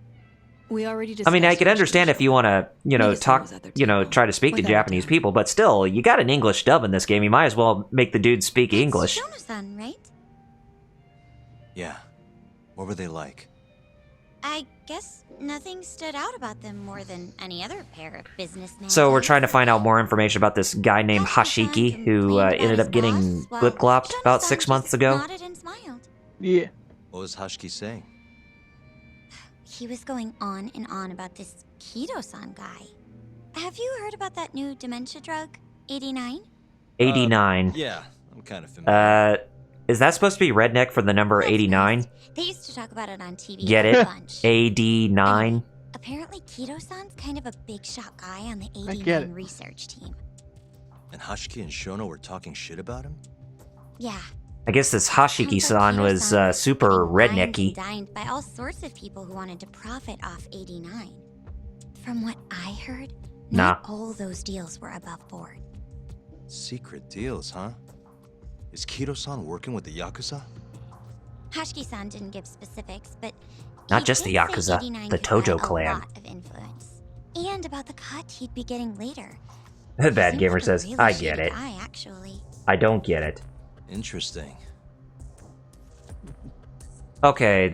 We already I mean, I discussed can understand if you want to, Mega-san talk, was at their try to speak to without a Japanese doubt. people, but still, you got an English dub in this game. You might as well make the dude speak English. Shono-san, right? Yeah. What were they like? I guess nothing stood out about them more than any other pair of businessmen. So we're trying to find out more information about this guy named Hashiki, who ended up getting flip-glopped about 6 months ago. Nodded and smiled. Yeah. What was Hashiki saying? He was going on and on about this Kido-san guy. Have you heard about that new dementia drug, 89? 89. Yeah, I'm kind of familiar. Is that supposed to be redneck for the number 89? They used to talk about it on TV Get a it? bunch. 89? Apparently, Kido-san's kind of a big shot guy on the I get 89 it. research team. And Hashiki and Shono were talking shit about him? Yeah. I guess this Hashiki-san was super rednecky. Dined by all sorts of people who wanted to profit off 89. From what I heard, not all those deals were above board. Secret deals, huh? Is Kido-san working with the Yakuza? Hashiki-san didn't give specifics, but Not he just the did say Yakuza, 89 the could have Tojo clan. A lot of influence. And about the cut he'd be getting later. The Bad Seemed Gamer like a says, really I shady get it. guy, actually. I don't get it. Interesting. Okay,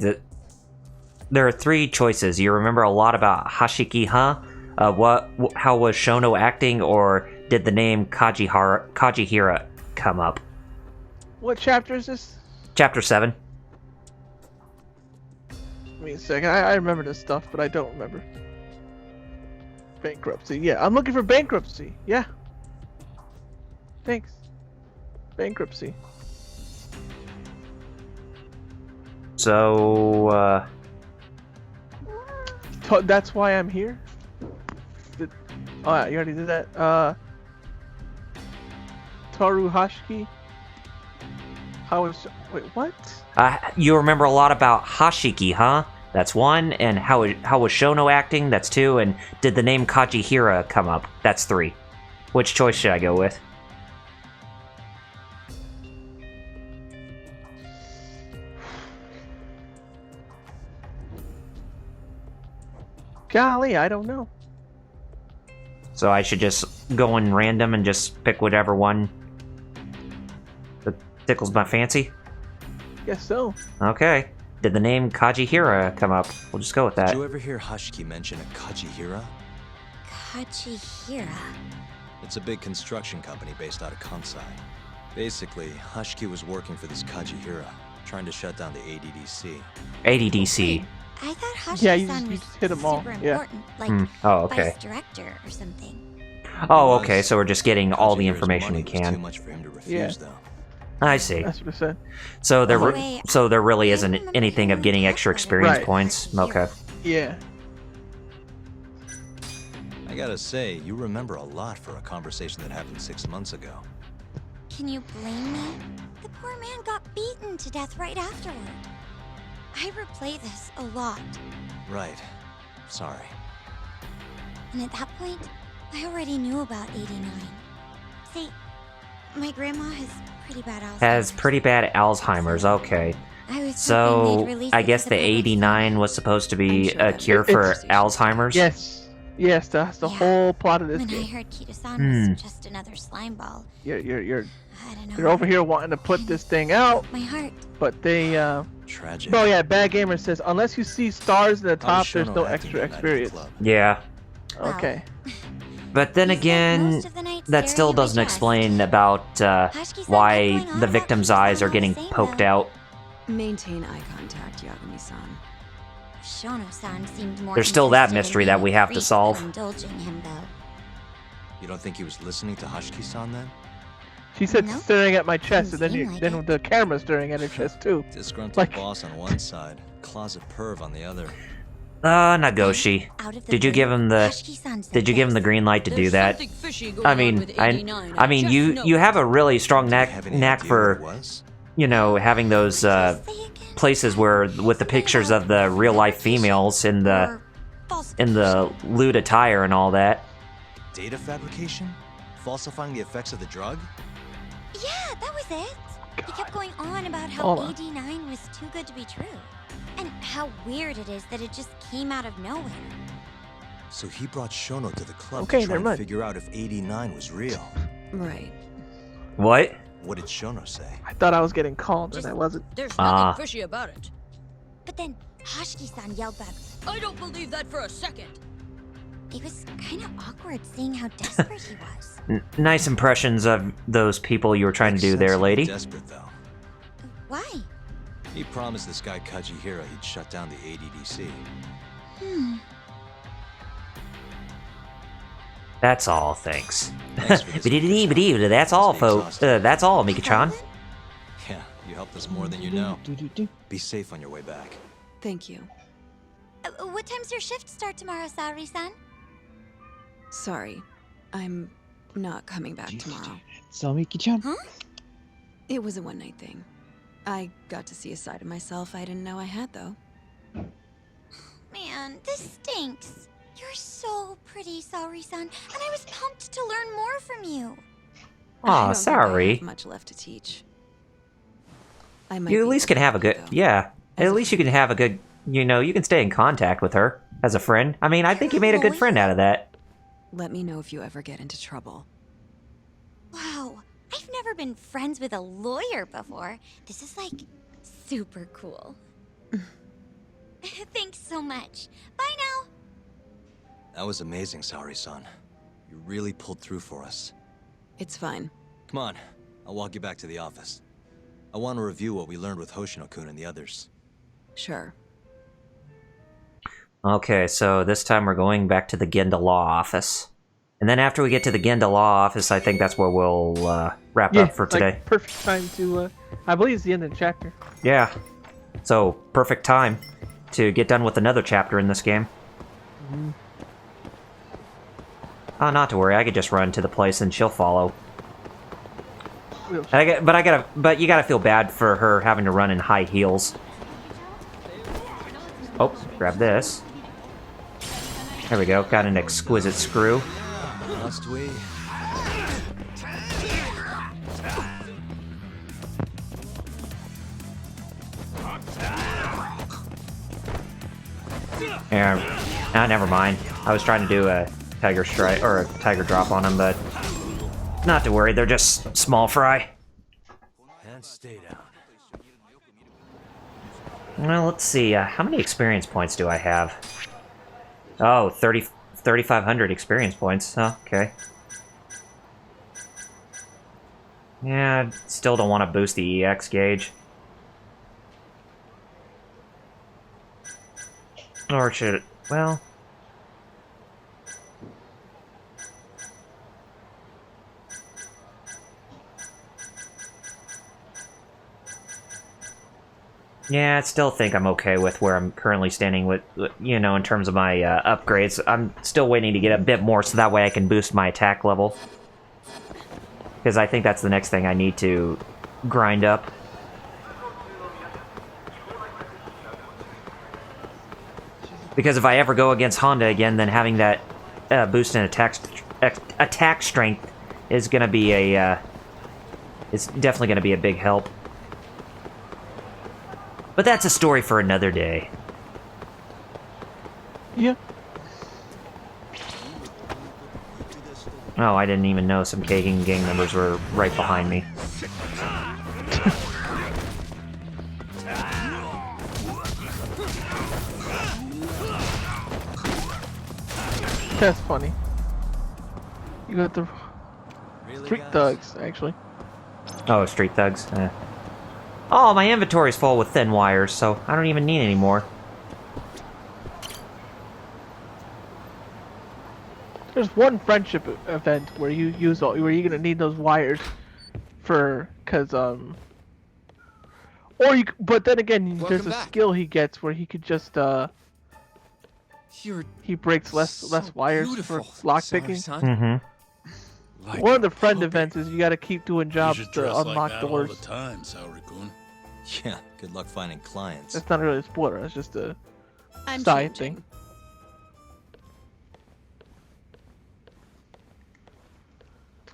there are 3 choices. You remember a lot about Hashiki, huh? How was Shono acting, or did the name Kajihira come up? What chapter is this? Chapter 7. Give me a second. I remember this stuff, but I don't remember. Bankruptcy. Yeah, I'm looking for bankruptcy. Yeah. Thanks. Bankruptcy. So, That's why I'm here? Oh, yeah, you already did that. Toru Hashiki? Wait, what? you remember a lot about Hashiki, huh? That's 1. And how was Shono acting? That's 2. And did the name Kajihira come up? That's 3. Which choice should I go with? Golly, I don't know. So I should just go in random and just pick whatever one that tickles my fancy? Guess so. Okay. Did the name Kajihira come up? We'll just go with that. Did you ever hear Hashiki mention a Kajihira? Kajihira. It's a big construction company based out of Kansai. Basically, Hashiki was working for this Kajihira, trying to shut down the ADDC. ADDC. I thought Hashiki-san Yeah, was you just hit 'em all. super Yeah. important, like Oh, okay. vice director or something. Oh, okay, so we're just getting all the Kajihira's information we money was too can. much for him to refuse, Yeah. though. I see. That's what I said. So there, By the way, so there really I isn't remember anything of hearing getting talk extra about it. experience Right. points. Okay. Yeah. I gotta say, you remember a lot for a conversation that happened 6 months ago. Can you blame me? The poor man got beaten to death right afterward. I replay this a lot, Right. Sorry. and at that point, I already knew about 89. See, my grandma has pretty bad Alzheimer's. Has pretty bad Alzheimer's. Okay. I was hoping So they'd release I it guess to the public 89 was supposed to be I'm sure a that cure makes for it- Alzheimer's. Yes, that's the Yeah. whole plot of this When I game. heard Kita-san Hmm. was just another slime ball, You're I don't know. you're over here wanting to put this thing out, My heart. but they Tragic. Oh yeah, Bad Gamer says unless you see stars in the How top, was there's Shono no acting extra that night at the experience. club? Yeah. Wow. Okay. But then He spent again, most of the night that staring still at my doesn't chest. explain about Hashiki-san why kept going on the about victim's Kita-san eyes are all the getting same, poked though. out. Maintain eye contact, Yagami-san. Shono-san seemed more There's still that interested in mystery being that we a have to freak solve. than indulging him, though. You don't think he was listening to Hashiki-san then? She said No, staring at my chest, and didn't then seem like then it. the camera's staring at her chest too. Disgruntled Like- boss on one side, closet perv on the other. Nagoshi. Out of the Did you give blue, him the Hashiki-san said Did you give him the this. green light to do that? I mean, I mean, you have a really strong Do you have any knack idea what it for was? having those Say again? places where with the pictures of the real life females in the Or falsification? lewd attire and all that. Data fabrication? Falsifying the effects of the drug? Yeah, that was it. He kept going on about how Hold on. AD9 was too good to be true. And how weird it is that it just came out of nowhere. So he brought Shono to the club Okay, to try never and mind. figure out if 89 was real. Right. What? What did Shono say? I thought I was getting called, and I wasn't. There's Ah. nothing fishy about it. But then Hashiki-san yelled back. I don't believe that for a second. It was kind of awkward seeing how desperate he was. Nice impressions of those people you were trying to Makes do sense there, he'd be lady. Desperate though. Why? He promised this guy Kajihira he'd shut down the ADDC. That's all, thanks. Thanks for this. That's all, Stay folks. exhausted. That's all, Mika-chan. Yeah, you helped us more than you know. Do-do-do. Be safe on your way back. Thank you. What time's your shift start tomorrow, Saori-san? Sorry. I'm not coming back tomorrow. So, Miki-chan. Huh? It was a one-night thing. I got to see a side of myself I didn't know I had, though. Man, this stinks. You're so pretty, Saori-san, and I was pumped to learn more from you. I Aw, don't think I sorry. have much left to teach. I might You at be least can have a good... though. Yeah. As At a least you can have a good... You know, you can stay in contact with her as a friend. I mean, I think you made a good friend out of that. Let me know if you ever get into trouble. Wow, I've never been friends with a lawyer before. This is like super cool. Thanks so much. Bye now. That was amazing, Saori-san. You really pulled through for us. It's fine. Come on, I'll walk you back to the office. I want to review what we learned with Hoshino-kun and the others. Sure. Okay, so this time we're going back to the Genda Law Office. And then after we get to the Genda Law Office, I think that's where we'll wrap up for it's like today. perfect time to. I believe it's the end of the chapter. Yeah. So, perfect time to get done with another chapter in this game. Oh, not to worry, I could just run to the place and she'll follow. But you gotta feel bad for her having to run in high heels. Oh, grab this. There we go, got an exquisite screw. Must we? Yeah, never mind. I was trying to do a tiger strike or a tiger drop on them, but not to worry, they're just small fry. And stay down. Well, let's see. How many experience points do I have? Oh, 3,500 experience points. Oh, okay. Yeah, still don't want to boost the EX gauge. Or should it? Well... Yeah, I still think I'm okay with where I'm currently standing with, you know, in terms of my upgrades. I'm still waiting to get a bit more so that way I can boost my attack level. Because I think that's the next thing I need to grind up. Because if I ever go against Honda again, then having that boost in attack strength is going to be a... it's definitely going to be a big help. But that's a story for another day. Yeah. Oh, I didn't even know some Kagan gang members were right behind me. That's funny. You got the Really, street guys? thugs, actually. Oh, street thugs. Oh, my inventory's full with thin wires, so I don't even need any more. There's one friendship event where you use all, where you're gonna need those wires for, or you, but then again, there's a skill he gets where he could just he breaks less wires for lockpicking. Mm-hmm. One of the friend events is you got to keep doing jobs to unlock doors. All the time, Saori-kun. Yeah, good luck finding clients. That's not really a spoiler. It's just a I'm side changing. thing.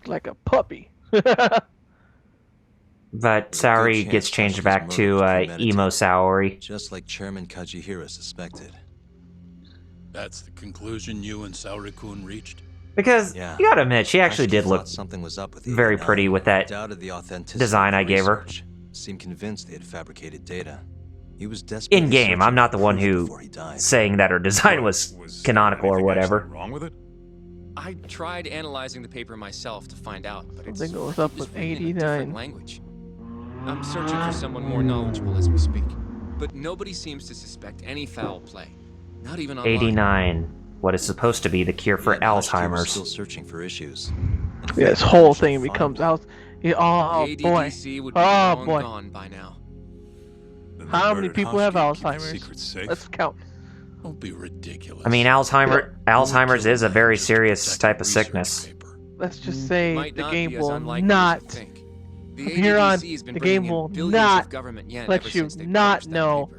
Like a puppy. But There's a good Saori chance gets changed Kashi's back murder to was emo premeditated, Saori. just like Chairman Kajihira suspected. That's the conclusion you and Saori-kun reached? Because Yeah. you gotta admit, she actually Kashi did look thought something was up with the very 89, pretty with that doubted the authenticity design of the I gave her. research, seemed convinced they had fabricated data. He was desperately in game. I'm searching not the for one proof who before he died. saying that her design was canonical or whatever. Wrong with it? I tried analyzing the paper myself to find out, but it's Something goes up it's with written in a different 89. language. I'm searching for someone more knowledgeable as we speak, but nobody seems to suspect any foul play. Not even online. 89. What is supposed to be the cure for Yet Hashki was Alzheimer's. still searching for issues. In Yeah, fact, this he whole managed to thing find becomes one. out. Yeah, oh The boy. ADDC would be Oh long boy. gone by now. Then they How many murdered people have Hashki to keep the Alzheimer's? secret safe? Let's count. Don't be ridiculous. I mean, Alzheimer's Who would is a kill very just to serious protect type a of research sickness. paper? Let's just say Might the not game be as will unlikely not. as you think. The From here on, ADDC has been the bringing game in will billions not of government yen let ever you since they not published that know paper.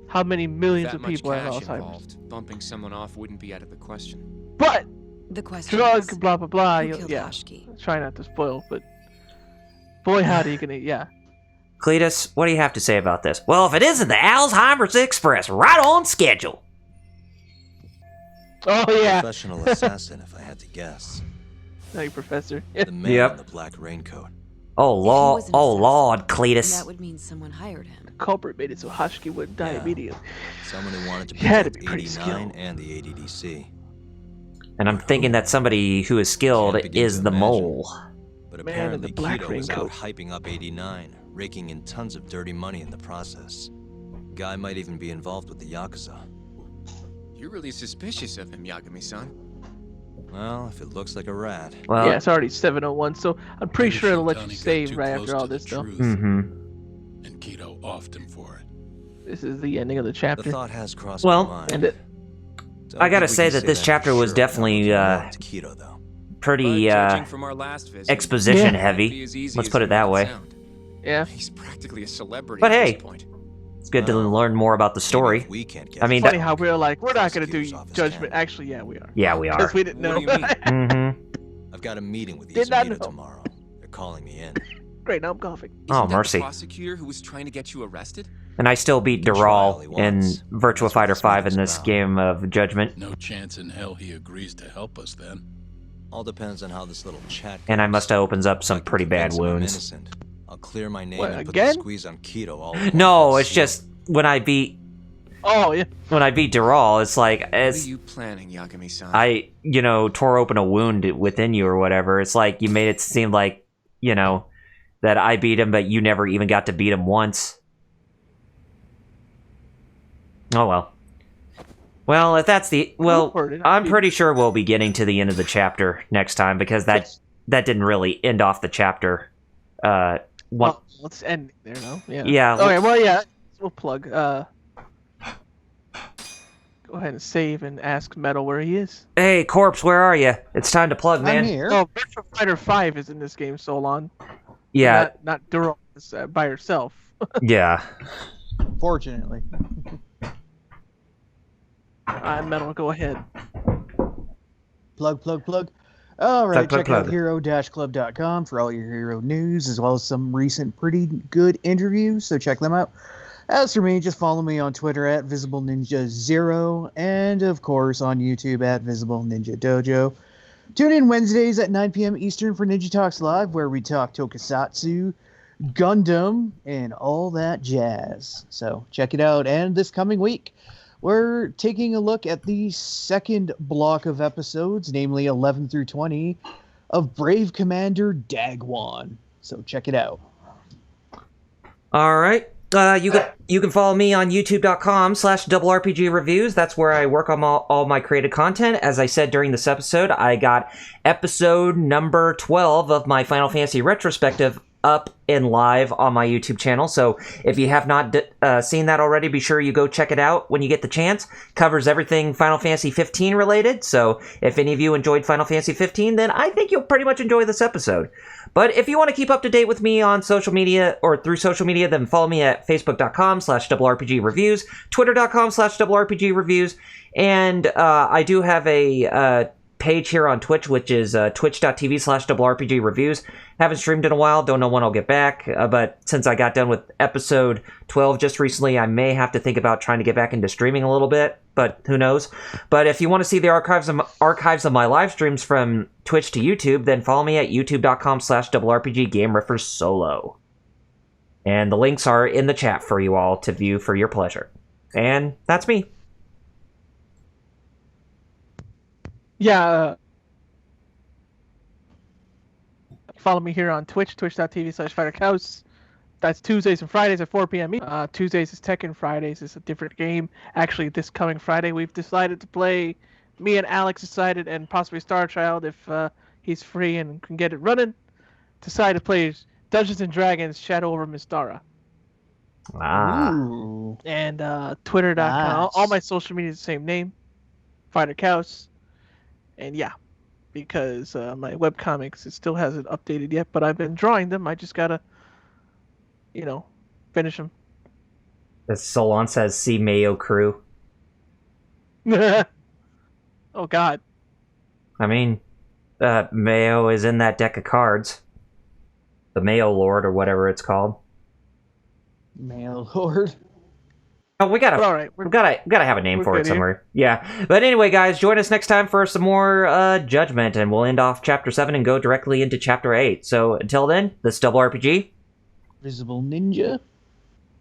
how many millions That of much people have cash Alzheimer's. involved, bumping someone off wouldn't be out of the question. But The question drug, is, blah blah blah. who You, killed yeah, Hashki? try not to spoil, but boy, howdy, you gonna yeah. Cletus, what do you have to say about this? Well, if it isn't the Alzheimer's Express, right on schedule. Oh yeah. Professional assassin, if I had to guess. Hey, Professor. The man Yep. in the black raincoat. Oh If he lord, was an oh assassin, lord, Cletus. That would mean someone hired him. Culprit made it so Hashki wouldn't die Yeah. immediately. Someone who wanted to He had to protect be pretty 89 skilled. and the ADDC. And I'm thinking that somebody who is skilled Can't begin is to the imagine. mole. But Man in apparently the black Keto was out raincoat. hyping up 89, raking in tons of dirty money in the process. Guy might even be involved with the Yakuza. You're really suspicious of him, Yagami-san. Well, if it looks like a rat. Well, Yeah, it's already 7:01, so I'm pretty Maybe sure it'll let Shintani you got save too right close after all to the this, though. truth, mm-hmm. And Keto offed him for it. This is the ending of the The chapter. thought has crossed Well, my mind. And it, Don't I gotta think we say can that this for chapter was sure definitely, without looking into Keto, though. pretty But judging from our last visit, exposition it heavy. won't be as easy Let's as put you it that make way. sound. yeah. He's practically a celebrity But at hey, this point. It's good to Well, learn more about the Maybe story. if we can't get I mean, it, Funny that- how we're like, we're not gonna do Prosecutor's office judgment. can. Actually, yeah, we are. Yeah, we are. Because we didn't know. What do you mean? Mm-hmm. I've got a meeting with Did not Izumida know. tomorrow. They're calling me in. Great, now I'm coughing. Oh, Isn't that mercy. the prosecutor who was trying to get you arrested? And I still beat Good trial Dural he in wants. Virtua That's what Fighter this 5 in meeting's this about. game of Judgment. No chance in hell he agrees to help us then. All depends on how this little chat goes. And I must have opens up If I some can pretty bad convince him I'm wounds. innocent, I'll clear my name What, and put again? the squeeze on Keto all in one No, fell it's swoop. just when I beat Oh yeah. Dural, it's like What are it's you planning, Yagami-san? I tore open a wound within you or whatever. It's like you made it seem like that I beat him, but you never even got to beat him once. Oh well. Well, if that's the I'm pretty sure we'll be getting to the end of the chapter next time because that didn't really end off the chapter. What? Well, let's end there now. Yeah. Yeah. Okay. Well, yeah. We'll plug. Go ahead and save and ask Metal where he is. Hey, Corpse, where are you? It's time to plug, man. I'm here. Oh, Virtua Fighter 5 is in this game, Solon. Yeah. Not Dural by herself. Yeah. Fortunately. Metal, go ahead. Plug. All right, Plug, check plug, out hero-club.com for all your hero news, as well as some recent pretty good interviews, so check them out. As for me, just follow me on Twitter at VisibleNinja0, and of course on YouTube at Visible Ninja Dojo. Tune in Wednesdays at 9 p.m. Eastern for Ninja Talks Live, where we talk Tokusatsu, Gundam, and all that jazz. So check it out. And this coming week, we're taking a look at the second block of episodes, namely 11 through 20, of Brave Commander Dagwan. So check it out. All right. You can follow me on youtube.com/RPG reviews. That's where I work on all my created content. As I said during this episode, I got episode number 12 of my Final Fantasy retrospective up and live on my YouTube channel. So if you have not seen that already, be sure you go check it out when you get the chance. Covers everything Final Fantasy 15 related. So if any of you enjoyed Final Fantasy 15, then I think you'll pretty much enjoy this episode. But if you want to keep up to date with me on social media or through social media, then follow me at facebook.com/RPG reviews, twitter.com/RPG reviews, and I do have a page here on Twitch, which is twitch.tv/RPG reviews. Haven't streamed in a while, don't know when I'll get back, but since I got done with episode 12 just recently, I may have to think about trying to get back into streaming a little bit, but who knows. But if you want to see the archives of my live streams from Twitch to YouTube, then follow me at youtube.com/RPGGameRiffersSolo. And the links are in the chat for you all to view for your pleasure. And that's me. Yeah. Follow me here on Twitch, twitch.tv/FighterCows. That's Tuesdays and Fridays at 4 p.m. Tuesdays is Tekken, Fridays is a different game. Actually, this coming Friday, we've decided to play, me and Alex decided, and possibly Star Child, if he's free and can get it running, decided to play Dungeons & Dragons Shadow over Mystara. Ah. And twitter.com. Nice. All my social media is the same name, FighterCows. And yeah, because my webcomics, it still hasn't updated yet, but I've been drawing them. I just gotta, finish them. As Solon says, see Mayo Crew. Oh, God. I mean, Mayo is in that deck of cards. The Mayo Lord, or whatever it's called. Mail Lord. Oh, we gotta have a name for it somewhere. Yeah. But anyway, guys, join us next time for some more Judgment, and we'll end off Chapter 7 and go directly into Chapter 8. So until then, this is Double RPG. Visible Ninja.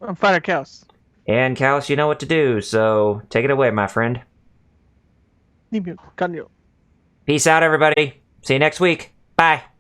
I'm Fighter Chaos. And Chaos, you know what to do, so take it away, my friend. Peace out, everybody. See you next week. Bye.